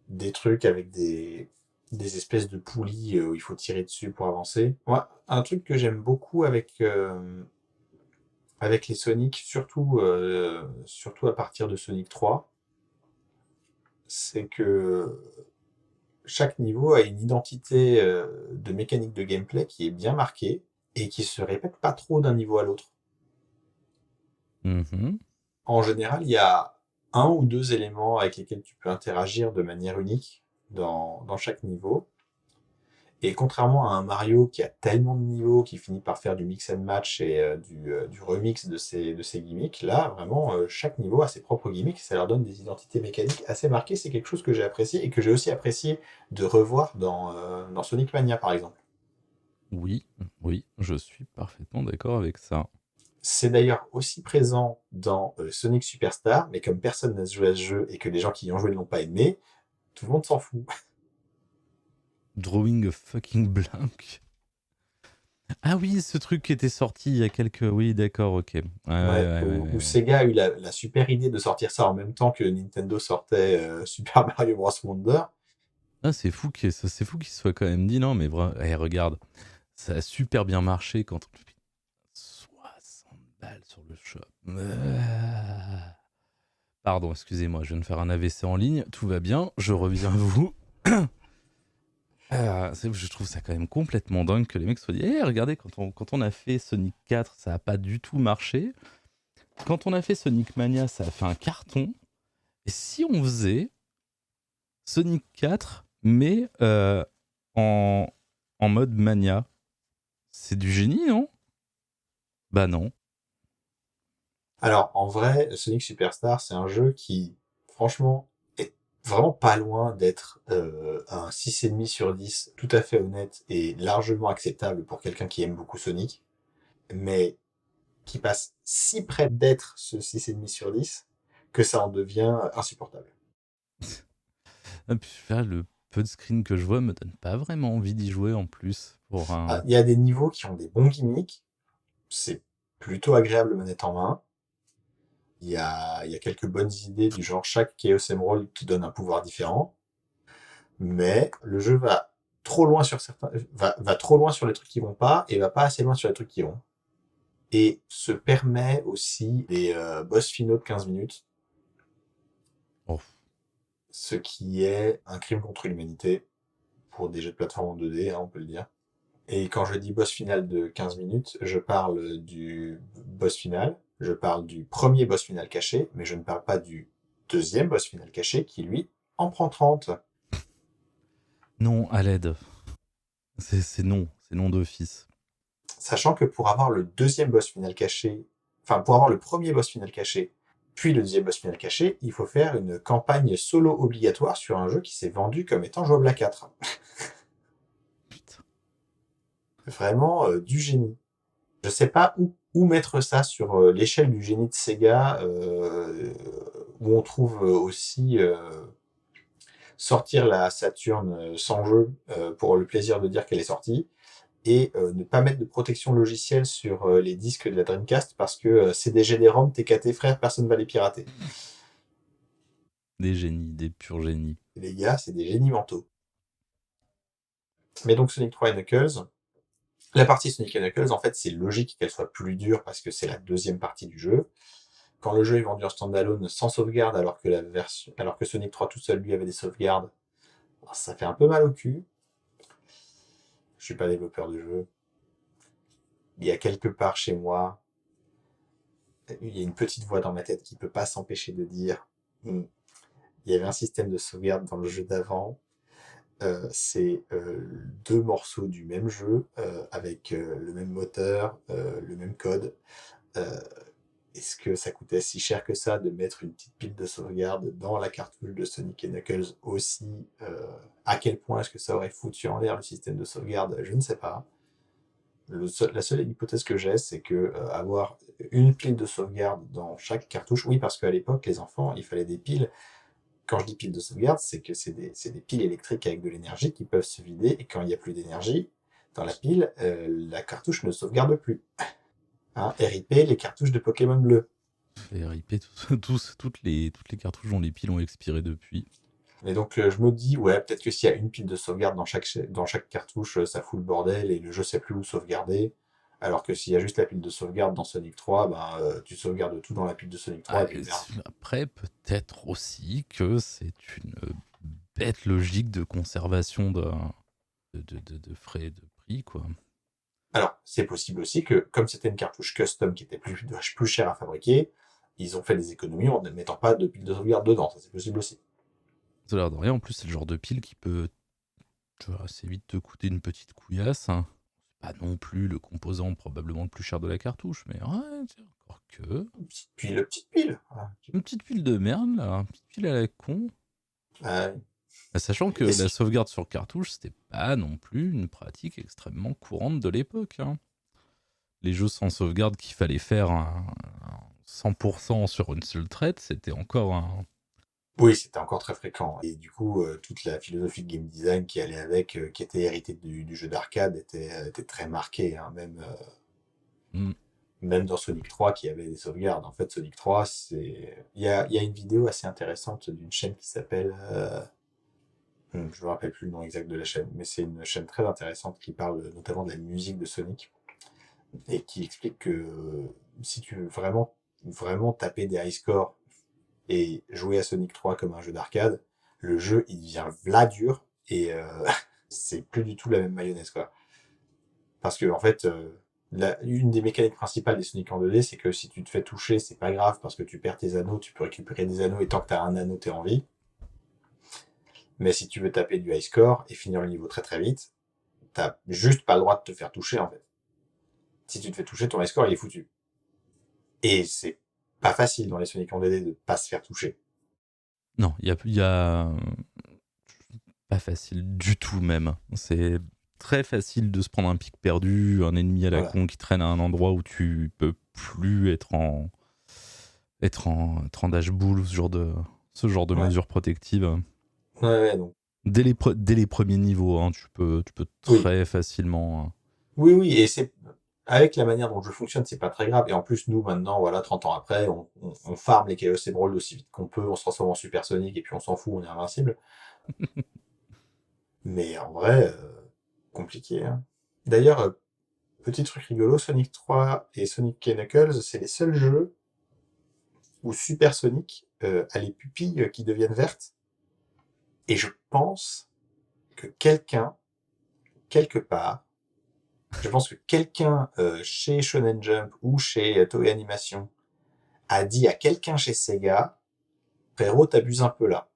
des trucs avec des espèces de poulies où il faut tirer dessus pour avancer. Ouais, un truc que j'aime beaucoup avec les Sonic, surtout à partir de Sonic 3, c'est que chaque niveau a une identité de mécanique de gameplay qui est bien marquée et qui se répète pas trop d'un niveau à l'autre. Mhm. En général, il y a un ou deux éléments avec lesquels tu peux interagir de manière unique dans chaque niveau. Et contrairement à un Mario qui a tellement de niveaux qui finit par faire du mix and match et du remix de ses gimmicks, là, vraiment, chaque niveau a ses propres gimmicks et ça leur donne des identités mécaniques assez marquées. C'est quelque chose que j'ai apprécié et que j'ai aussi apprécié de revoir dans Sonic Mania, par exemple. Oui, oui, je suis parfaitement d'accord avec ça. C'est d'ailleurs aussi présent dans Sonic Superstar, mais comme personne n'a joué à ce jeu et que les gens qui y ont joué ne l'ont pas aimé, tout le monde s'en fout. Drawing a fucking blank. Ah oui, ce truc qui était sorti il y a quelques... Oui, d'accord, ok. Ouais, Ouais, où ouais. Sega a eu la super idée de sortir ça en même temps que Nintendo sortait Super Mario Bros. Wonder. Ah, c'est fou qu'il se soit quand même dit, non, mais regarde, ça a super bien marché quand... 70 balles sur le shop. Pardon, excusez-moi, je viens de faire un AVC en ligne. Tout va bien, je reviens à vous. Je trouve ça quand même complètement dingue que les mecs soient dit regardez, quand on a fait Sonic 4, ça a pas du tout marché. Quand on a fait Sonic Mania, ça a fait un carton. Et si on faisait Sonic 4, mais en mode Mania, c'est du génie, non? Bah non. Alors, en vrai, Sonic Superstar, c'est un jeu qui, franchement, est vraiment pas loin d'être un 6,5 sur 10, tout à fait honnête et largement acceptable pour quelqu'un qui aime beaucoup Sonic, mais qui passe si près d'être ce 6,5 sur 10 que ça en devient insupportable. Et puis là, le peu de screen que je vois me donne pas vraiment envie d'y jouer en plus. Pour un... Il y a des niveaux qui ont des bons gimmicks, c'est plutôt agréable manette en main. Il y a quelques bonnes idées du genre chaque Chaos Emerald qui donne un pouvoir différent, mais le jeu va trop loin sur certains, va trop loin sur les trucs qui vont pas et va pas assez loin sur les trucs qui vont. Et se permet aussi des boss finaux de 15 minutes, Oh. ce qui est un crime contre l'humanité pour des jeux de plateforme en 2D, hein, on peut le dire. Et quand je dis boss final de 15 minutes, je parle du boss final, je parle du premier boss final caché, mais je ne parle pas du deuxième boss final caché qui, lui, en prend 30. Non, à l'aide. C'est non d'office. Sachant que pour avoir le deuxième boss final caché, enfin, pour avoir le premier boss final caché, puis le deuxième boss final caché, il faut faire une campagne solo obligatoire sur un jeu qui s'est vendu comme étant jouable à 4. Putain. Vraiment du génie. Je sais pas où mettre ça sur l'échelle du génie de Sega, où on trouve aussi sortir la Saturn sans jeu pour le plaisir de dire qu'elle est sortie, et ne pas mettre de protection logicielle sur les disques de la Dreamcast parce que c'est des GD-ROM, TKT frère, personne va les pirater. Des génies, des purs génies. Et les gars, c'est des génies mentaux. Mais donc Sonic 3 et Knuckles, la partie Sonic et Knuckles, en fait, c'est logique qu'elle soit plus dure parce que c'est la deuxième partie du jeu. Quand le jeu est vendu en standalone sans sauvegarde, alors que Sonic 3 tout seul lui avait des sauvegardes, ça fait un peu mal au cul. Je suis pas développeur de jeu. Il y a quelque part chez moi, il y a une petite voix dans ma tête qui peut pas s'empêcher de dire il y avait un système de sauvegarde dans le jeu d'avant. C'est deux morceaux du même jeu avec le même moteur, le même code. Est-ce que ça coûtait si cher que ça de mettre une petite pile de sauvegarde dans la cartouche de Sonic et Knuckles aussi? À quel point est-ce que ça aurait foutu en l'air le système de sauvegarde? Je ne sais pas. La seule hypothèse que j'ai, c'est que avoir une pile de sauvegarde dans chaque cartouche, oui, parce qu'à l'époque, les enfants, il fallait des piles. Quand je dis pile de sauvegarde, c'est que c'est des piles électriques avec de l'énergie qui peuvent se vider, et quand il n'y a plus d'énergie dans la pile, la cartouche ne sauvegarde plus. Hein, RIP, les cartouches de Pokémon bleu. Et RIP, toutes les cartouches dont les piles ont expiré depuis. Et donc je me dis, ouais, peut-être que s'il y a une pile de sauvegarde dans chaque cartouche, ça fout le bordel et le jeu sait plus où sauvegarder. Alors que s'il y a juste la pile de sauvegarde dans Sonic 3, tu sauvegardes tout dans la pile de Sonic 3 et puis merde. Après, peut-être aussi que c'est une bête logique de conservation de frais de prix, quoi. Alors, c'est possible aussi que, comme c'était une cartouche custom qui était plus chère à fabriquer, ils ont fait des économies en ne mettant pas de pile de sauvegarde dedans. Ça, c'est possible aussi. Ça a l'air de rien. En plus, c'est le genre de pile qui peut assez vite te coûter une petite couillasse. Hein. C'est pas non plus le composant probablement le plus cher de la cartouche, mais ouais, tiens, encore que. Petite pile. Voilà. Une petite pile de merde, là. Une petite pile à la con. Sachant que Et la sauvegarde sur cartouche, c'était pas non plus une pratique extrêmement courante de l'époque. Hein. Les jeux sans sauvegarde qu'il fallait faire un 100% sur une seule traite, c'était encore un... Oui, c'était encore très fréquent. Et du coup, toute la philosophie de game design qui allait avec, qui était héritée du jeu d'arcade, était très marquée. Hein, même dans Sonic 3 qui avait des sauvegardes. En fait, Sonic 3, il y a une vidéo assez intéressante d'une chaîne qui s'appelle... je ne me rappelle plus le nom exact de la chaîne, mais c'est une chaîne très intéressante qui parle notamment de la musique de Sonic et qui explique que si tu veux vraiment taper des high scores et jouer à Sonic 3 comme un jeu d'arcade, le jeu il devient v'là dur et c'est plus du tout la même mayonnaise quoi. Parce que en fait, une des mécaniques principales des Sonic en 2D, c'est que si tu te fais toucher, c'est pas grave parce que tu perds tes anneaux, tu peux récupérer des anneaux et tant que t'as un anneau, t'es en vie. Mais si tu veux taper du high score et finir le niveau très très vite, t'as juste pas le droit de te faire toucher en fait. Si tu te fais toucher, ton high score il est foutu. Et c'est pas facile dans les Sonic en 2D de pas se faire toucher. Non, il y a pas facile du tout même. C'est très facile de se prendre un pic perdu, un ennemi à la Voilà. con qui traîne à un endroit où tu peux plus être en dash bull, ce genre de Ouais. mesures protectives. Ouais, donc. Dès les premiers niveaux, hein, tu peux Oui. très facilement. Oui, et c'est, avec la manière dont le jeu fonctionne, c'est pas très grave. Et en plus, nous, maintenant, voilà, 30 ans après, on farm les Chaos Emeralds aussi vite qu'on peut, on se transforme en Super Sonic et puis on s'en fout, on est invincible. Mais en vrai, compliqué, hein. D'ailleurs, petit truc rigolo, Sonic 3 et Sonic Knuckles, c'est les seuls jeux où Super Sonic a les pupilles qui deviennent vertes. Et je pense que quelqu'un, quelque part, je pense que quelqu'un chez Shonen Jump ou chez Toei Animation a dit à quelqu'un chez Sega, frérot, t'abuses un peu là.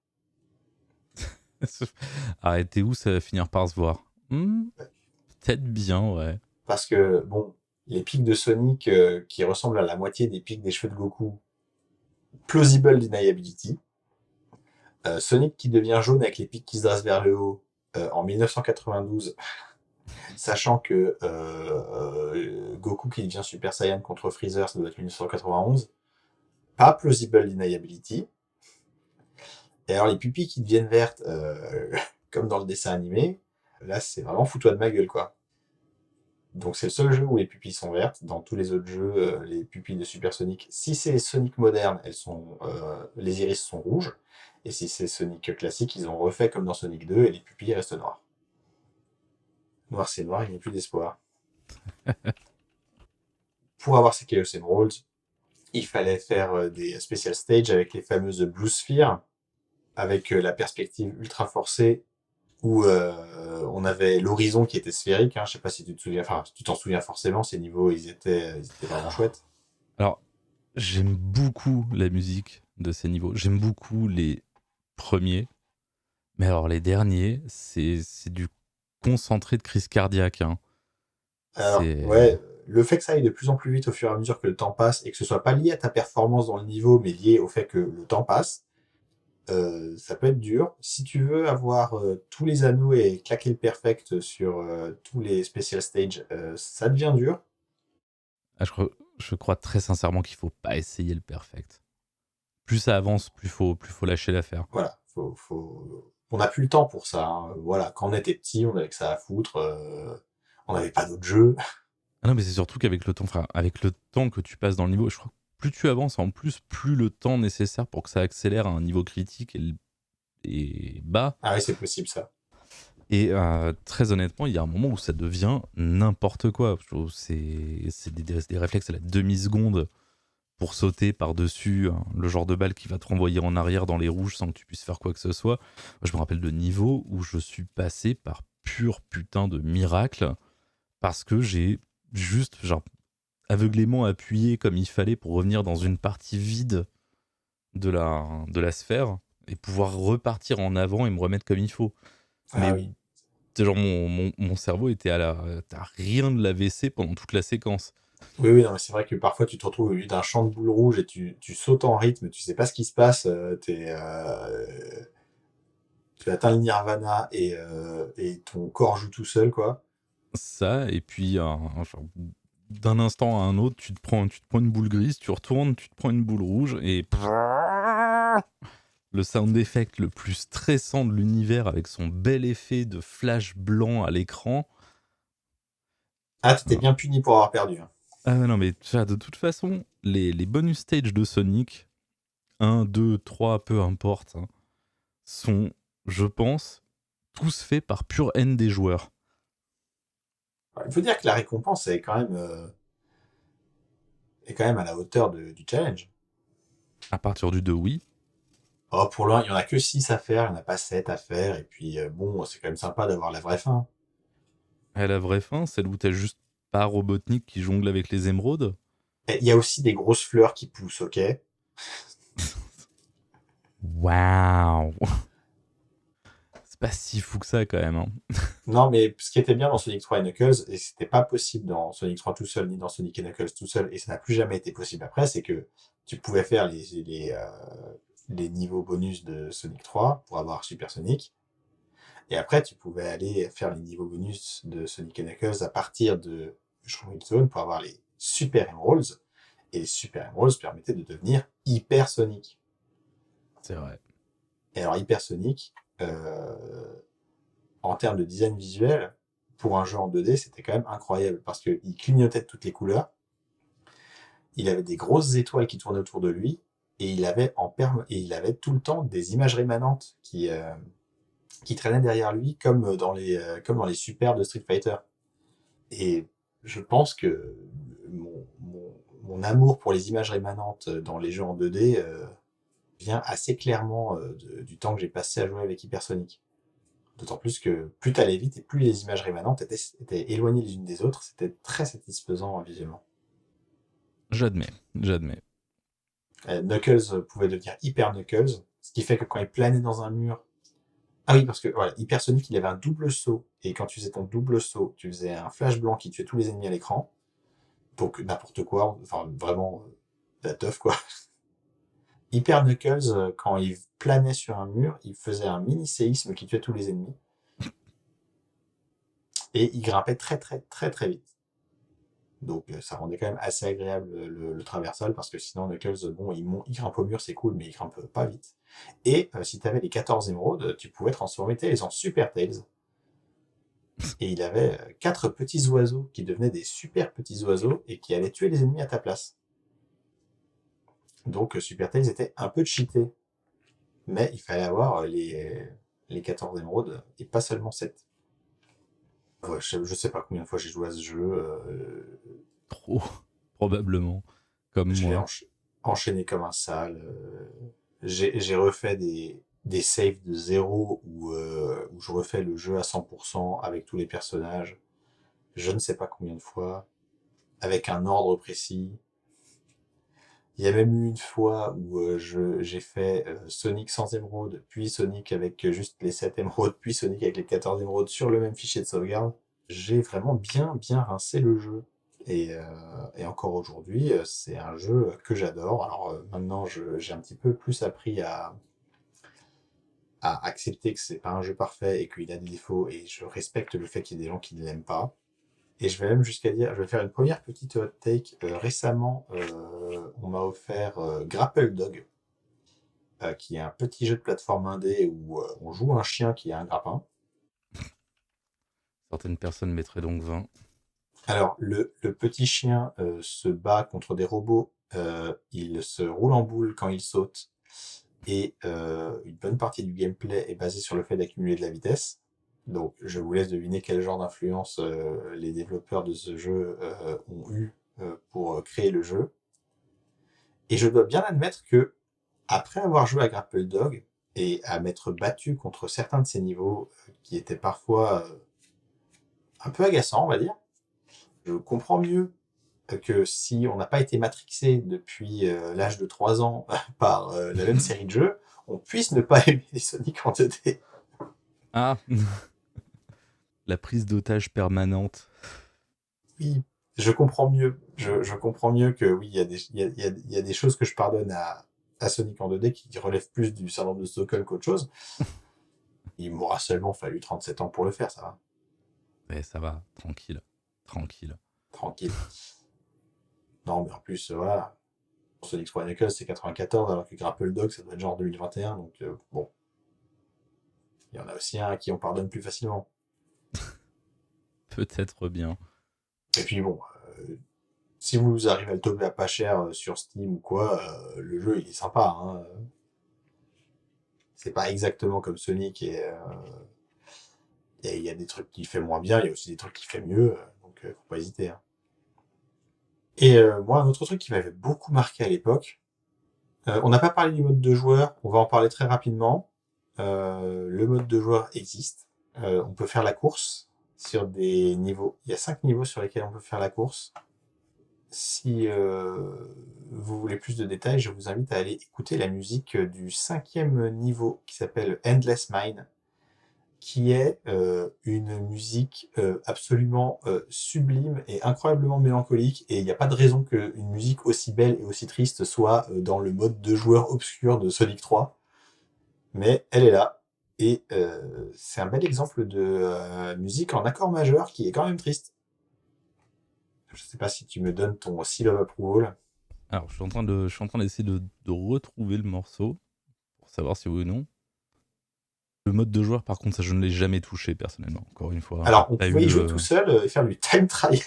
Arrêtez où ça va finir par se voir. Peut-être bien, ouais. Parce que, bon, les pics de Sonic qui ressemblent à la moitié des pics des cheveux de Goku, plausible deniability. Sonic qui devient jaune avec les pics qui se dressent vers le haut en 1992, sachant que Goku qui devient Super Saiyan contre Freezer, ça doit être 1991. Pas plausible deniability. Et alors les pupilles qui deviennent vertes, comme dans le dessin animé, là c'est vraiment fous-toi de ma gueule quoi. Donc c'est le seul jeu où les pupilles sont vertes. Dans tous les autres jeux, les pupilles de Super Sonic, si c'est Sonic moderne, les iris sont rouges. Et si c'est Sonic classique, ils ont refait comme dans Sonic 2 et les pupilles restent noires. Noir c'est noir, il n'y a plus d'espoir. Pour avoir ces Chaos Emeralds, il fallait faire des special stages avec les fameuses Blue Spheres, avec la perspective ultra forcée où on avait l'horizon qui était sphérique. Hein. Je sais pas si tu te souviens, enfin tu t'en souviens forcément. Ces niveaux, ils étaient vraiment chouettes. Alors, j'aime beaucoup la musique de ces niveaux. J'aime beaucoup les premiers. Mais alors, les derniers, c'est du concentré de crise cardiaque. Hein. Alors C'est. ouais, le fait que ça aille de plus en plus vite au fur et à mesure que le temps passe et que ce soit pas lié à ta performance dans le niveau, mais lié au fait que le temps passe, ça peut être dur. Si tu veux avoir tous les anneaux et claquer le perfect sur tous les special stages, ça devient dur. Ah, je crois très sincèrement qu'il faut pas essayer le perfect. Plus ça avance, plus faut lâcher l'affaire. Voilà, on n'a plus le temps pour ça. Hein. Voilà, quand on était petit, on avait que ça à foutre. On n'avait pas d'autres jeux. Ah non, mais c'est surtout qu'avec le temps, frère, avec le temps que tu passes dans le niveau, je crois que plus tu avances, en plus, plus le temps nécessaire pour que ça accélère à un niveau critique est bas. Ah oui, c'est possible ça. Et très honnêtement, il y a un moment où ça devient n'importe quoi. Je trouve que c'est des réflexes à la demi-seconde pour sauter par-dessus hein, le genre de balle qui va te renvoyer en arrière dans les rouges sans que tu puisses faire quoi que ce soit. Moi, je me rappelle de niveaux où je suis passé par pur putain de miracle parce que j'ai juste genre aveuglément appuyé comme il fallait pour revenir dans une partie vide de la sphère et pouvoir repartir en avant et me remettre comme il faut. Ah Mais oui. genre mon cerveau était à rien de l'AVC pendant toute la séquence. Oui, non, mais c'est vrai que parfois tu te retrouves au milieu d'un champ de boules rouges et tu sautes en rythme, tu sais pas ce qui se passe, tu atteins le nirvana et ton corps joue tout seul, quoi. Ça, et puis genre, d'un instant à un autre, tu te prends une boule grise, tu retournes, tu te prends une boule rouge, et le sound effect le plus stressant de l'univers avec son bel effet de flash blanc à l'écran. Ah, t'étais bien puni pour avoir perdu. Hein. Ah non, mais tu vois, de toute façon, les bonus stages de Sonic, 1, 2, 3, peu importe, hein, sont, je pense, tous faits par pure haine des joueurs. Il faut dire que la récompense est quand même est quand même à la hauteur du challenge. À partir du 2, oui. Oh, pour l'un, il y en a que 6 à faire, il n'y en a pas 7 à faire, et puis bon, c'est quand même sympa d'avoir la vraie fin. À la vraie fin, celle où t'as juste pas Robotnik qui jongle avec les émeraudes. Et il y a aussi des grosses fleurs qui poussent, ok? Waouh. C'est pas si fou que ça quand même. Hein. Non, mais ce qui était bien dans Sonic 3 et Knuckles, et c'était pas possible dans Sonic 3 tout seul, ni dans Sonic et Knuckles tout seul, et ça n'a plus jamais été possible après, c'est que tu pouvais faire les niveaux bonus de Sonic 3 pour avoir Super Sonic, et après tu pouvais aller faire les niveaux bonus de Sonic et Knuckles à partir de Shroomish Zone pour avoir les Super Emeralds, et les Super Emeralds permettaient de devenir Hyper Sonic. C'est vrai. Et alors Hyper Sonic, en termes de design visuel, pour un jeu en 2D, c'était quand même incroyable parce qu'il clignotait de toutes les couleurs. Il avait des grosses étoiles qui tournaient autour de lui et il avait tout le temps des images rémanentes qui traînaient derrière lui comme dans les super de Street Fighter. Et je pense que mon amour pour les images rémanentes dans les jeux en 2D vient assez clairement du temps que j'ai passé à jouer avec Hypersonic. D'autant plus que plus t'allais vite et plus les images rémanentes étaient éloignées les unes des autres, c'était très satisfaisant visuellement. J'admets. Knuckles pouvait devenir Hyper Knuckles, ce qui fait que quand il planait dans un mur... Ah oui, parce que voilà, Hyper Sonic, il avait un double saut, et quand tu faisais ton double saut, tu faisais un flash blanc qui tuait tous les ennemis à l'écran, donc n'importe quoi, enfin vraiment la teuf quoi. Hyper Knuckles, quand il planait sur un mur, il faisait un mini séisme qui tuait tous les ennemis, et il grimpait très très très très vite. Donc ça rendait quand même assez agréable le traversal parce que sinon Knuckles, bon, il grimpe au mur, c'est cool, mais il grimpe pas vite. Et si tu avais les 14 émeraudes, tu pouvais transformer Tails en Super Tails. Et il avait 4 petits oiseaux qui devenaient des super petits oiseaux et qui allaient tuer les ennemis à ta place. Donc Super Tails était un peu cheaté. Mais il fallait avoir les 14 émeraudes et pas seulement 7. Ouais, je sais pas combien de fois j'ai joué à ce jeu. Trop, probablement. Comme Je l'ai moi. enchaîné comme un sale. J'ai refait des saves de zéro où je refais le jeu à 100% avec tous les personnages. Je ne sais pas combien de fois. Avec un ordre précis. Il y a même eu une fois où j'ai fait Sonic sans émeraude, puis Sonic avec juste les 7 émeraudes, puis Sonic avec les 14 émeraudes sur le même fichier de sauvegarde. J'ai vraiment bien rincé le jeu. Et encore aujourd'hui, c'est un jeu que j'adore. Alors maintenant, j'ai un petit peu plus appris à accepter que c'est pas un jeu parfait et qu'il a des défauts, et je respecte le fait qu'il y ait des gens qui ne l'aiment pas. Et je vais même jusqu'à dire, je vais faire une première petite hot take. Récemment, on m'a offert Grapple Dog, qui est un petit jeu de plateforme indé où on joue un chien qui a un grappin. Certaines personnes mettraient donc 20. Alors, le petit chien se bat contre des robots, il se roule en boule quand il saute, et une bonne partie du gameplay est basée sur le fait d'accumuler de la vitesse. Donc, je vous laisse deviner quel genre d'influence les développeurs de ce jeu ont eu pour créer le jeu. Et je dois bien admettre que, après avoir joué à Grapple Dog et à m'être battu contre certains de ces niveaux qui étaient parfois un peu agaçants, on va dire, je comprends mieux que si on n'a pas été matrixé depuis l'âge de 3 ans par la même série de jeux, on puisse ne pas aimer les Sonic en 2D. Ah. La prise d'otage permanente. Oui, je comprends mieux. Je comprends mieux que oui, il y a des choses que je pardonne à Sonic en 2D qui relèvent plus du syndrome de Stockholm qu'autre chose. Il m'aura seulement fallu 37 ans pour le faire, ça va. Ouais, ça va, tranquille. Tranquille. Tranquille. Non, mais en plus, voilà. Sonic Chronicles, c'est 94, alors que Grapple Dog, ça doit être genre 2021, donc bon. Il y en a aussi un à qui on pardonne plus facilement. Peut-être bien. Et puis bon, si vous arrivez à le toper à pas cher sur Steam ou quoi, le jeu il est sympa. Hein. C'est pas exactement comme Sonic et il y a des trucs qui fait moins bien, il y a aussi des trucs qui fait mieux, donc faut pas hésiter. Hein. Et moi, un autre truc qui m'avait beaucoup marqué à l'époque, on n'a pas parlé du mode de joueur, on va en parler très rapidement. Le mode de joueur existe. On peut faire la course sur des niveaux. Il y a 5 niveaux sur lesquels on peut faire la course. Si vous voulez plus de détails, je vous invite à aller écouter la musique du 5e niveau qui s'appelle Endless Mine, qui est une musique absolument sublime et incroyablement mélancolique. Et il n'y a pas de raison qu'une musique aussi belle et aussi triste soit dans le mode de joueur obscur de Sonic 3. Mais elle est là. Et c'est un bel exemple de musique en accord majeur qui est quand même triste. Je sais pas si tu me donnes ton seal of approval. Alors, je suis en train d'essayer de retrouver le morceau pour savoir si oui ou non. Le mode de joueur, par contre, ça, je ne l'ai jamais touché personnellement. Encore une fois, j'ai Alors, on pas pouvait y eu. jouer tout seul et faire du time trial.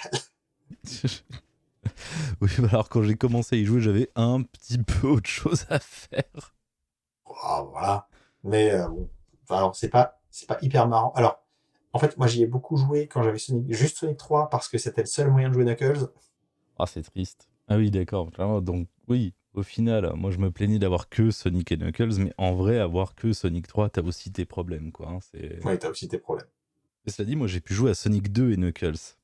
Oui, bah alors quand j'ai commencé à y jouer, j'avais un petit peu autre chose à faire. Oh, voilà. Mais bon, enfin, alors c'est pas hyper marrant. Alors, en fait, moi j'y ai beaucoup joué quand j'avais juste Sonic 3 parce que c'était le seul moyen de jouer Knuckles. Ah, c'est triste. Ah oui, d'accord. Clairement, donc, oui, au final, moi je me plaignais d'avoir que Sonic et Knuckles, mais en vrai, avoir que Sonic 3, t'as aussi tes problèmes, quoi. Hein, Ouais, t'as aussi tes problèmes. Mais cela dit, moi j'ai pu jouer à Sonic 2 et Knuckles.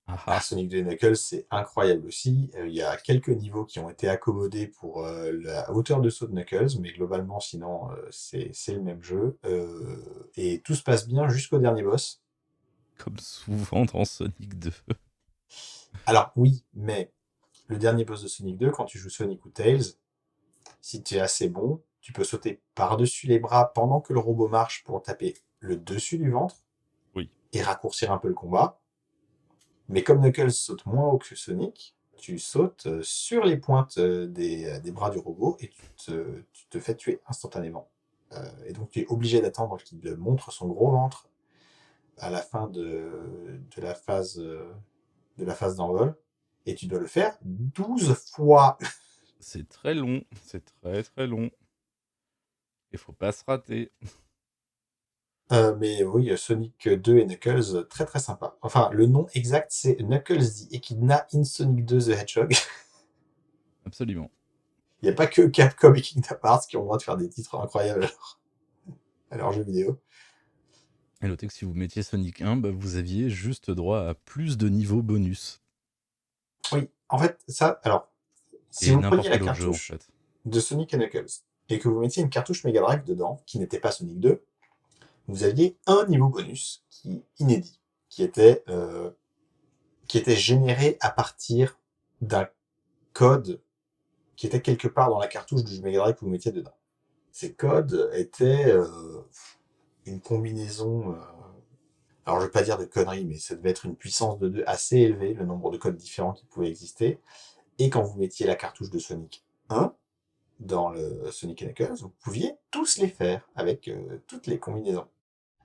Ah Ah, ah, Sonic 2 et Knuckles, c'est incroyable aussi. Il y a quelques niveaux qui ont été accommodés pour la hauteur de saut de Knuckles, mais globalement, sinon, c'est le même jeu. Et tout se passe bien jusqu'au dernier boss. comme souvent dans Sonic 2. Alors oui, mais le dernier boss de Sonic 2, quand tu joues Sonic ou Tails, si tu es assez bon, tu peux sauter par-dessus les bras pendant que le robot marche pour taper le dessus du ventre Oui, et raccourcir un peu le combat. Mais comme Knuckles saute moins haut que Sonic, tu sautes sur les pointes des bras du robot et tu te fais tuer instantanément. Et donc tu es obligé d'attendre qu'il montre son gros ventre à la fin de la phase d'envol. Et tu dois le faire 12 fois. c'est très long, c'est très très long. Il faut pas se rater. Mais oui, Sonic 2 et Knuckles, très très sympa. Enfin, le nom exact, c'est Knuckles the Echidna in Sonic 2 the Hedgehog. Absolument. Il n'y a pas que Capcom et Kingdom Hearts qui ont le droit de faire des titres incroyables à leurs jeux vidéo. Et notez que si vous mettiez Sonic 1, bah, vous aviez juste droit à plus de niveaux bonus. Oui, en fait, ça, alors, si Et vous preniez n'importe la quel autre jeu, en cartouche fait. de Sonic et Knuckles et que vous mettiez une cartouche Mega Drive dedans, qui n'était pas Sonic 2, vous aviez un niveau bonus qui inédit, qui était généré à partir d'un code qui était quelque part dans la cartouche du Mega Drive que vous mettiez dedans. Ces codes étaient une combinaison, alors je vais pas dire de conneries, mais ça devait être une puissance de 2 assez élevée, le nombre de codes différents qui pouvaient exister. Et quand vous mettiez la cartouche de Sonic 1 dans le Sonic Knuckles, vous pouviez tous les faire avec toutes les combinaisons.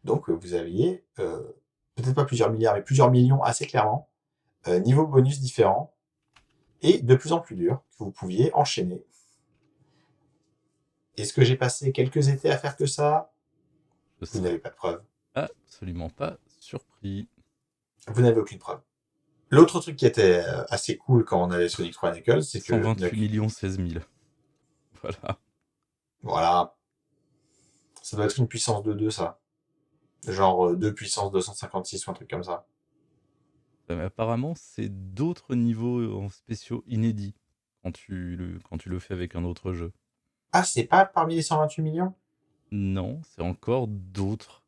Donc vous aviez peut-être pas plusieurs milliards, mais plusieurs millions assez clairement, niveaux bonus différents, et de plus en plus durs, que vous pouviez enchaîner. Est-ce que j'ai passé quelques étés à faire que ça? Je Vous serais n'avez pas de preuve. absolument pas surpris. Vous n'avez aucune preuve. L'autre truc qui était assez cool quand on avait Sonic 3 Knuckles, c'est que 128 millions 16 000. Voilà. voilà, ça doit être une puissance de 2, ça. Genre 2 puissance 256 ou un truc comme ça. Mais apparemment, c'est d'autres niveaux en spéciaux inédits quand tu le fais avec un autre jeu. Ah, c'est pas parmi les 128 millions? Non, c'est encore d'autres.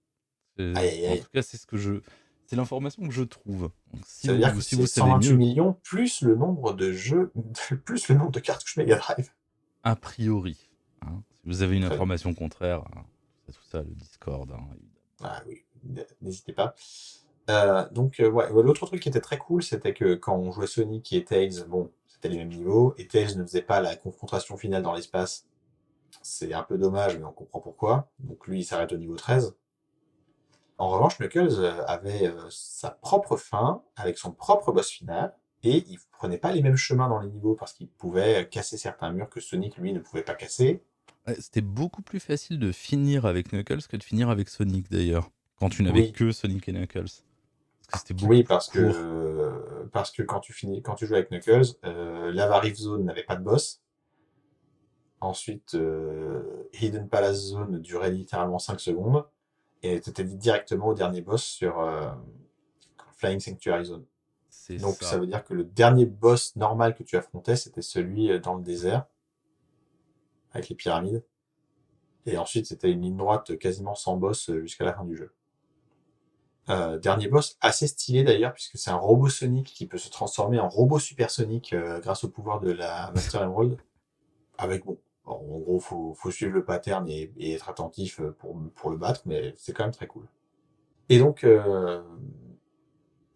Aïe, aïe, En aïe. tout cas, c'est l'information que je trouve. Donc, Ça veut dire que si c'est vous savez 128 mieux, millions plus le nombre de jeux, plus le nombre de cartouches Mega Drive. a priori, hein, si vous avez une Très bien. information contraire, hein, tout ça, le Discord, hein, évidemment. Ah oui, n'hésitez pas. Ouais, l'autre truc qui était très cool, c'était que quand on jouait Sonic et Tails, bon, c'était les mêmes niveaux, et Tails ne faisait pas la confrontation finale dans l'espace. C'est un peu dommage, mais on comprend pourquoi. Donc lui, il s'arrête au niveau 13. En revanche, Knuckles avait sa propre fin, avec son propre boss final, et il prenait pas les mêmes chemins dans les niveaux parce qu'il pouvait casser certains murs que Sonic, lui, ne pouvait pas casser. C'était beaucoup plus facile de finir avec Knuckles que de finir avec Sonic d'ailleurs, quand tu n'avais Oui, que Sonic et Knuckles. Parce C'était Oui, beaucoup plus court. parce que quand tu joues avec Knuckles, Lava Reef Zone n'avait pas de boss. Ensuite, Hidden Palace Zone durait littéralement 5 secondes. Et tu étais directement au dernier boss sur Flying Sanctuary Zone. C'est Donc ça ça. veut dire que le dernier boss normal que tu affrontais, c'était celui dans le désert, avec les pyramides. Et ensuite, c'était une ligne droite quasiment sans boss jusqu'à la fin du jeu. Dernier boss assez stylé d'ailleurs, puisque c'est un robot Sonic qui peut se transformer en robot supersonique grâce au pouvoir de la Master Emerald. Avec bon, en gros, faut suivre le pattern et être attentif pour le battre, mais c'est quand même très cool. Et donc,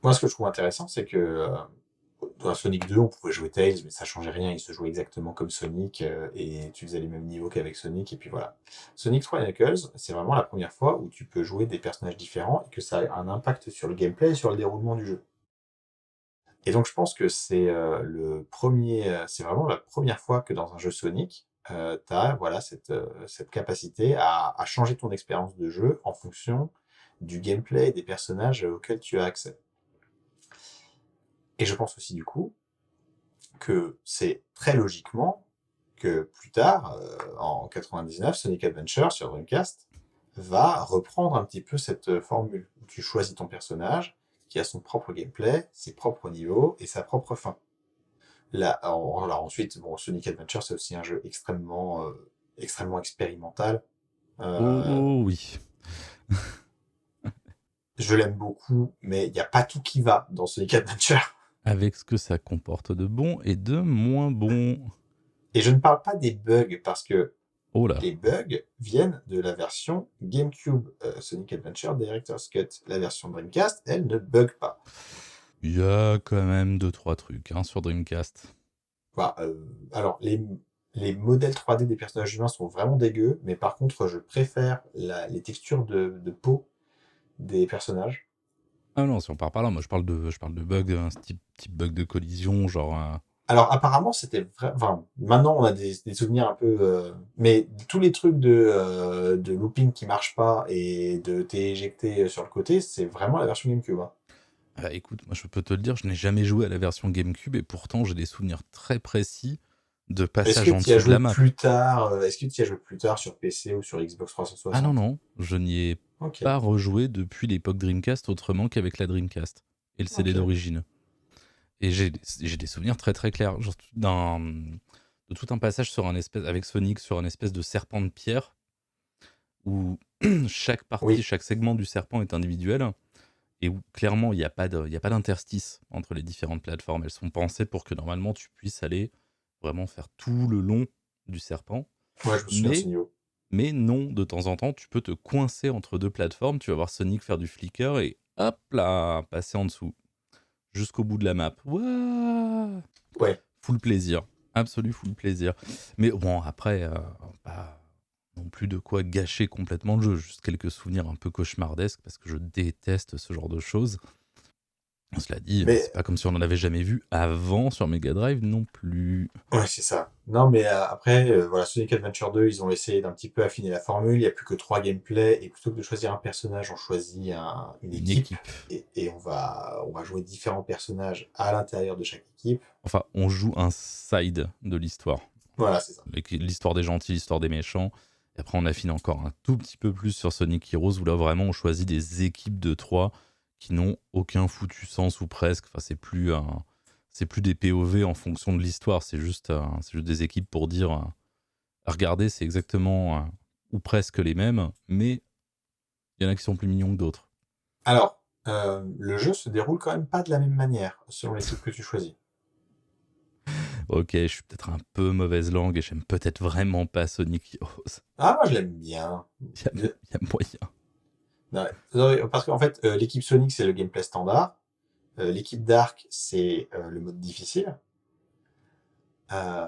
moi, ce que je trouve intéressant, c'est que dans Sonic 2, on pouvait jouer Tails, mais ça changeait rien, il se jouait exactement comme Sonic, et tu faisais les mêmes niveaux qu'avec Sonic, et puis voilà. Sonic 3 et Knuckles, c'est vraiment la première fois où tu peux jouer des personnages différents, et que ça a un impact sur le gameplay et sur le déroulement du jeu. Et donc je pense que c'est vraiment la première fois que dans un jeu Sonic, tu as voilà, cette capacité à changer ton expérience de jeu en fonction du gameplay et des personnages auxquels tu as accès. Et je pense aussi du coup que c'est très logiquement que plus tard, en 99, Sonic Adventure sur Dreamcast va reprendre un petit peu cette formule. Tu choisis ton personnage qui a son propre gameplay, ses propres niveaux et sa propre fin. Là, alors ensuite, bon, Sonic Adventure, c'est aussi un jeu extrêmement expérimental. Oh, Euh, oh oui. je l'aime beaucoup, mais il n'y a pas tout qui va dans Sonic Adventure. Avec ce que ça comporte de bon et de moins bon. Et je ne parle pas des bugs, parce que Oh là. les bugs viennent de la version GameCube Sonic Adventure Director's Cut. La version Dreamcast, elle ne bug pas. Il y a quand même 2-3 trucs hein, sur Dreamcast. Bah, alors, les modèles 3D des personnages humains sont vraiment dégueux, mais par contre, je préfère les textures de peau des personnages. Ah non, si on part par là, moi je parle de bugs, type bug de collision, genre. Alors apparemment c'était vrai. Enfin, maintenant on a des souvenirs un peu, mais tous les trucs de looping qui marchent pas et de t'éjecter sur le côté, c'est vraiment la version GameCube. Hein. Écoute, moi je peux te le dire, je n'ai jamais joué à la version GameCube et pourtant j'ai des souvenirs très précis de Est-ce passage que en tu y as dessous de la joué map. plus tard Est-ce que tu y as joué plus tard sur PC ou sur Xbox Ah non, 360? non, je n'y ai Ok, pas rejoué depuis l'époque Dreamcast autrement qu'avec la Dreamcast et le CD ok. d'origine. Et j'ai des souvenirs très très clairs, genre de tout un passage sur un espèce, avec Sonic sur un espèce de serpent de pierre où chaque partie, Oui, chaque segment du serpent est individuel et où clairement il y a pas d'interstice entre les différentes plateformes. Elles sont pensées pour que normalement tu puisses aller vraiment faire tout le long du serpent. ouais, je me souviens de ce Mais, niveau. mais non, de temps en temps, tu peux te coincer entre deux plateformes. Tu vas voir Sonic faire du flicker et hop là, passer en dessous jusqu'au bout de la map. Ouah, Ouais. full plaisir. Absolu full plaisir. Mais bon, après, pas non plus de quoi gâcher complètement le jeu. Juste quelques souvenirs un peu cauchemardesques parce que je déteste ce genre de choses. Cela dit, c'est Mais pas comme si on n'en avait jamais vu avant sur Mega Drive non plus. ouais, c'est ça. Non, mais après, voilà, Sonic Adventure 2, ils ont essayé d'un petit peu affiner la formule. Il n'y a plus que 3 gameplays. Et plutôt que de choisir un personnage, on choisit une Une équipe. équipe. Et on va jouer différents personnages à l'intérieur de chaque équipe. Enfin, on joue un side de l'histoire. Voilà, c'est ça. Avec l'histoire des gentils, l'histoire des méchants. Et après, on affine encore un tout petit peu plus sur Sonic Heroes, où là, vraiment, on choisit des équipes de 3 qui n'ont aucun foutu sens ou presque. Enfin, c'est plus des POV en fonction de l'histoire. C'est juste des équipes pour dire, regardez, c'est exactement ou presque les mêmes, mais il y en a qui sont plus mignons que d'autres. Alors, le jeu se déroule quand même pas de la même manière selon l'équipe que tu choisis. Ok, je suis peut-être un peu mauvaise langue et j'aime peut-être vraiment pas Sonic Heroes. Ah, moi, je l'aime bien. Le- Il y a moyen. non, parce qu'en fait, l'équipe Sonic, c'est le gameplay standard. L'équipe Dark, c'est le mode difficile. Euh,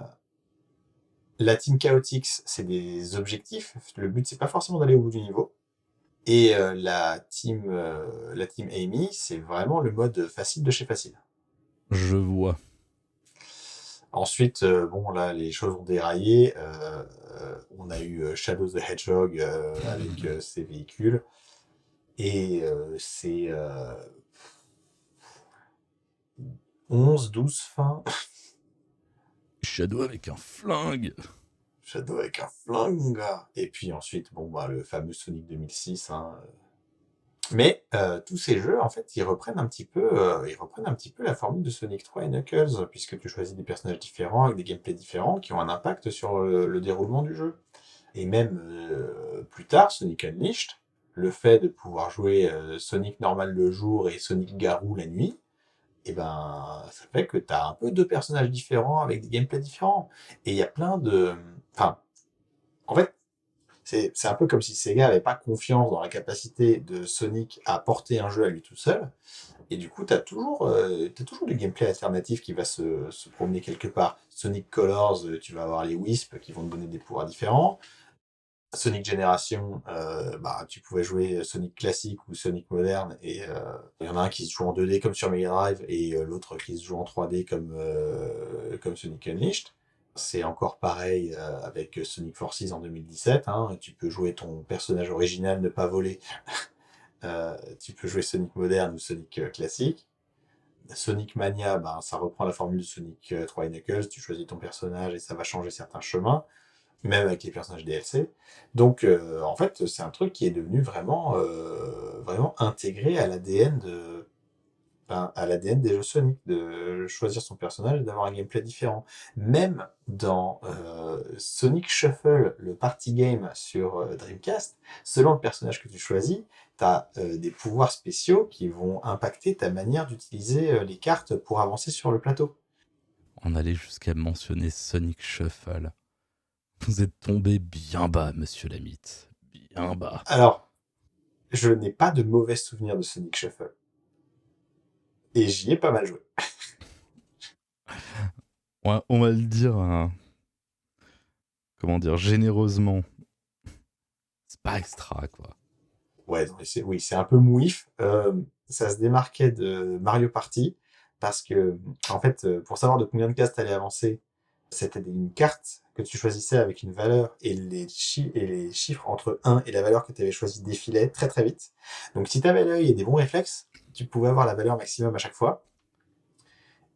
La team Chaotix, c'est des objectifs. Le but, c'est pas forcément d'aller au bout du niveau. Et la team Amy, c'est vraiment le mode facile de chez facile. Je vois. Ensuite, bon, là, les choses ont déraillé. On a eu Shadow the Hedgehog avec ses véhicules. Et 11, 12 fins. Shadow avec un flingue. Shadow avec un flingue, mon gars. Et puis ensuite, bon, bah, le fameux Sonic 2006. Hein. Mais tous ces jeux, en fait, ils reprennent un petit peu la formule de Sonic 3 et Knuckles, puisque tu choisis des personnages différents avec des gameplays différents qui ont un impact sur le déroulement du jeu. Et même plus tard, Sonic Unleashed, le fait de pouvoir jouer Sonic normal le jour et Sonic Garou la nuit, et ben ça fait que tu as un peu deux personnages différents avec des gameplays différents. Et il y a plein de... Enfin, en fait, c'est un peu comme si Sega avait pas confiance dans la capacité de Sonic à porter un jeu à lui tout seul. Et du coup, t'as toujours du gameplay alternatif qui va se promener quelque part. Sonic Colors, tu vas avoir les Wisps qui vont te donner des pouvoirs différents. Sonic Generation, bah, tu pouvais jouer Sonic classique ou Sonic moderne, et il y en a un qui se joue en 2D comme sur Mega Drive, et l'autre qui se joue en 3D comme Sonic Unleashed. C'est encore pareil avec Sonic Forces en 2017. Hein. Tu peux jouer ton personnage original, ne pas voler. Tu peux jouer Sonic moderne ou Sonic classique. Sonic Mania, ben, ça reprend la formule de Sonic 3 et Knuckles. Tu choisis ton personnage et ça va changer certains chemins, même avec les personnages DLC. Donc, en fait, c'est un truc qui est devenu vraiment intégré à l'ADN à l'ADN des jeux Sonic, de choisir son personnage et d'avoir un gameplay différent. Même dans Sonic Shuffle, le party game sur Dreamcast, selon le personnage que tu choisis, tu as des pouvoirs spéciaux qui vont impacter ta manière d'utiliser les cartes pour avancer sur le plateau. On allait jusqu'à mentionner Sonic Shuffle. Vous êtes tombé bien bas, monsieur Lamite. Bien bas. Alors, je n'ai pas de mauvais souvenirs de Sonic Shuffle. Et j'y ai pas mal joué. On va le dire, comment dire, généreusement. C'est pas extra, quoi. Ouais, non, oui, c'est un peu mouif. Ça se démarquait de Mario Party parce que, en fait, pour savoir de combien de cases t'allais avancer, c'était une carte que tu choisissais avec une valeur, et les chiffres entre 1 et la valeur que tu avais choisi défilaient très très vite. Donc si tu avais l'œil et des bons réflexes, tu pouvais avoir la valeur maximum à chaque fois.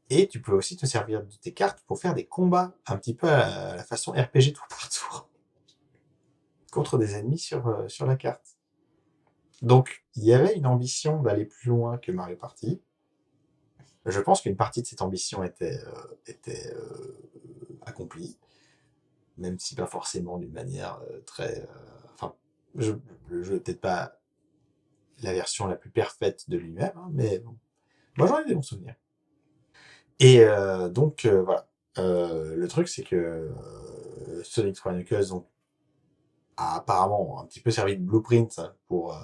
Et tu pouvais aussi te servir de tes cartes pour faire des combats un petit peu à la façon RPG tour par tour contre des ennemis sur la carte. Donc, il y avait une ambition d'aller plus loin que Mario Party. Je pense qu'une partie de cette ambition était accomplie, même si pas forcément d'une manière très... Enfin, le jeu n'est peut-être pas la version la plus parfaite de lui-même, hein, mais bon, moi j'en ai des bons souvenirs. Et donc, voilà. Le truc, c'est que Sonic 3 Knuckles, donc, a apparemment un petit peu servi de blueprint pour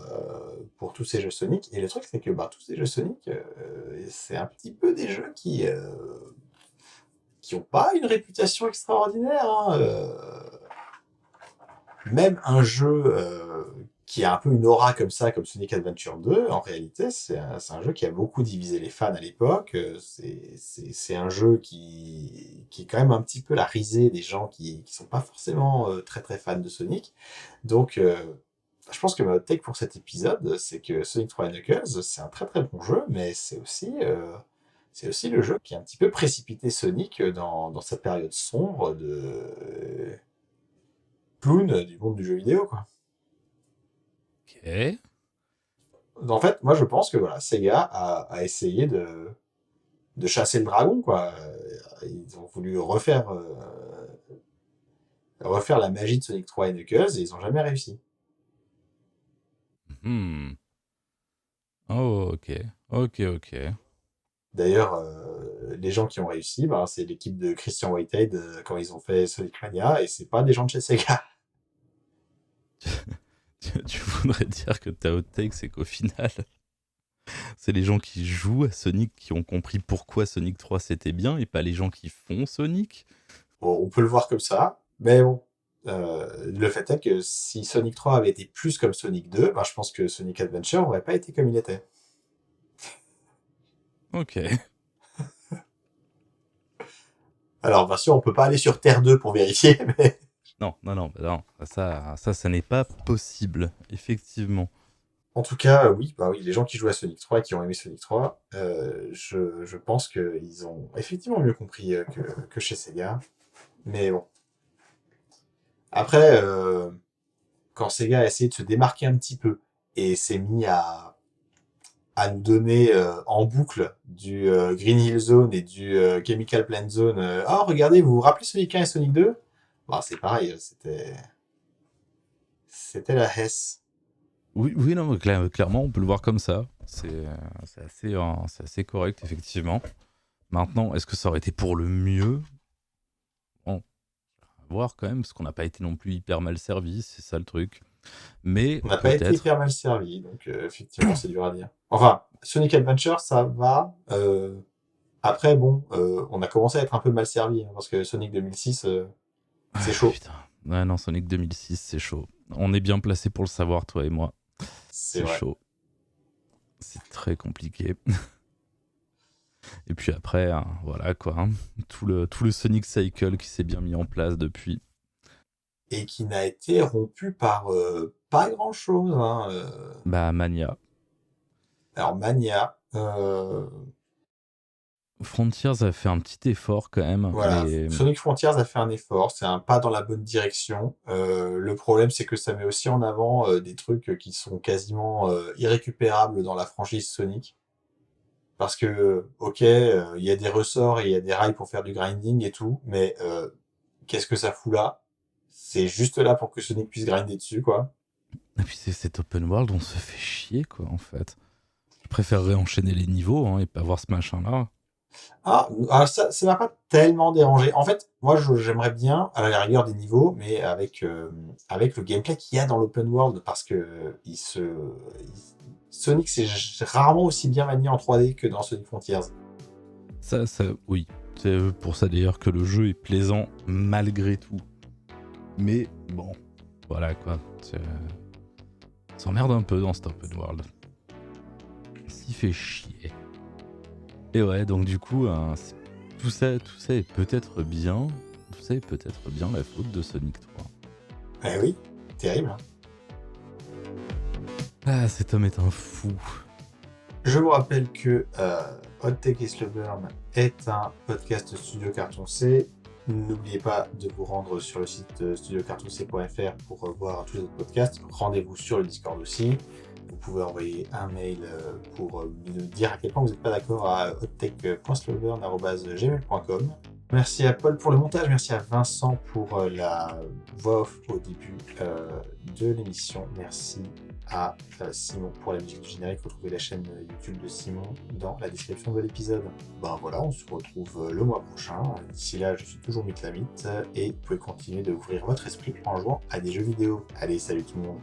tous ces jeux Sonic. Et le truc, c'est que bah, tous ces jeux Sonic, c'est un petit peu des jeux qui ont pas une réputation extraordinaire. Hein. Même un jeu qui a un peu une aura comme ça, comme Sonic Adventure 2, en réalité, c'est un jeu qui a beaucoup divisé les fans à l'époque. C'est un jeu qui est quand même un petit peu la risée des gens qui sont pas forcément très très fans de Sonic. Donc, je pense que ma hot take pour cet épisode, c'est que Sonic 3 Knuckles, c'est un très très bon jeu, mais c'est aussi le jeu qui a un petit peu précipité Sonic dans sa période sombre de clown du monde du jeu vidéo, quoi. Ok. En fait, moi je pense que voilà, Sega a essayé de chasser le dragon, quoi. Ils ont voulu refaire la magie de Sonic 3 et Knuckles, et ils ont jamais réussi. Hmm. Oh, ok. Ok, ok. D'ailleurs, les gens qui ont réussi, bah, c'est l'équipe de Christian Whitehead quand ils ont fait Sonic Mania, et c'est pas des gens de chez Sega. Tu voudrais dire que ta hot take, c'est qu'au final, c'est les gens qui jouent à Sonic qui ont compris pourquoi Sonic 3 c'était bien et pas les gens qui font Sonic? Bon, on peut le voir comme ça, mais bon. Le fait est que si Sonic 3 avait été plus comme Sonic 2, bah, je pense que Sonic Adventure n'aurait pas été comme il était. Ok. Alors, bien sûr, on peut pas aller sur Terre 2 pour vérifier, Non, ça n'est pas possible, effectivement. En tout cas, oui, bah oui, les gens qui jouent à Sonic 3 et qui ont aimé Sonic 3, je pense qu'ils ont effectivement mieux compris que chez Sega. Mais bon. Après, quand Sega a essayé de se démarquer un petit peu et s'est mis à nous donner en boucle du Green Hill Zone et du Chemical Plant Zone. Ah, regardez, vous vous rappelez Sonic 1 et Sonic 2? Bah, c'est pareil, c'était la Hesse. Oui, oui, non, mais clairement, on peut le voir comme ça. C'est assez correct, effectivement. Maintenant, est-ce que ça aurait été pour le mieux? Bon, à voir quand même, parce qu'on n'a pas été non plus hyper mal servi, c'est ça le truc. Mais On n'a pas été peut-être. hyper mal servi, donc effectivement, c'est dur à dire. Enfin, Sonic Adventure, ça va. Après, bon, on a commencé à être un peu mal servi, hein, parce que Sonic 2006, c'est chaud. Putain. Ouais, non, Sonic 2006, c'est chaud. On est bien placé pour le savoir, toi et moi. C'est C'est vrai. chaud. C'est très compliqué. Et puis après, hein, voilà quoi. Hein. Tout le Sonic Cycle qui s'est bien mis en place depuis. Et qui n'a été rompu par pas grand-chose. Hein, Bah, Mania. Alors, Mania, Frontiers a fait un petit effort quand même, voilà, mais Sonic Frontiers a fait un effort, c'est un pas dans la bonne direction. Le problème, c'est que ça met aussi en avant des trucs qui sont quasiment irrécupérables dans la franchise Sonic. Parce que, ok, il y a des ressorts et il y a des rails pour faire du grinding et tout, mais qu'est-ce que ça fout là? C'est juste là pour que Sonic puisse grinder dessus, quoi. et puis c'est cet open world, on se fait chier quoi en fait. Je préférerais enchaîner les niveaux hein, et pas voir ce machin là. Ça m'a pas tellement dérangé. En fait, moi, j'aimerais bien, à la rigueur des niveaux, mais avec le gameplay qu'il y a dans l'open world, parce que Sonic, c'est rarement aussi bien manié en 3D que dans Sonic Frontiers. Ça, oui. C'est pour ça d'ailleurs que le jeu est plaisant malgré tout. Mais bon, voilà quoi. On s'emmerde un peu dans cet open world. S'y fait chier. Et ouais, donc du coup, tout ça est peut-être bien. Tout ça est peut-être bien la faute de Sonic 3. Eh oui, terrible. Hein. Ah, cet homme est un fou. Je vous rappelle que Hot Take et Slow Burn est un podcast Studio Carton C. N'oubliez pas de vous rendre sur le site studiocartonc.fr pour voir tous les autres podcasts. Rendez-vous sur le Discord aussi. Vous pouvez envoyer un mail pour nous dire à quel point vous n'êtes pas d'accord à hottech.slowburn@gmail.com. Merci à Paul pour le montage, merci à Vincent pour la voix off au début de l'émission. Merci à Simon pour la musique du générique. Retrouvez la chaîne YouTube de Simon dans la description de l'épisode. Ben voilà, on se retrouve le mois prochain. D'ici là, je suis toujours Mytlamite et vous pouvez continuer de ouvrir votre esprit en jouant à des jeux vidéo. Allez, salut tout le monde.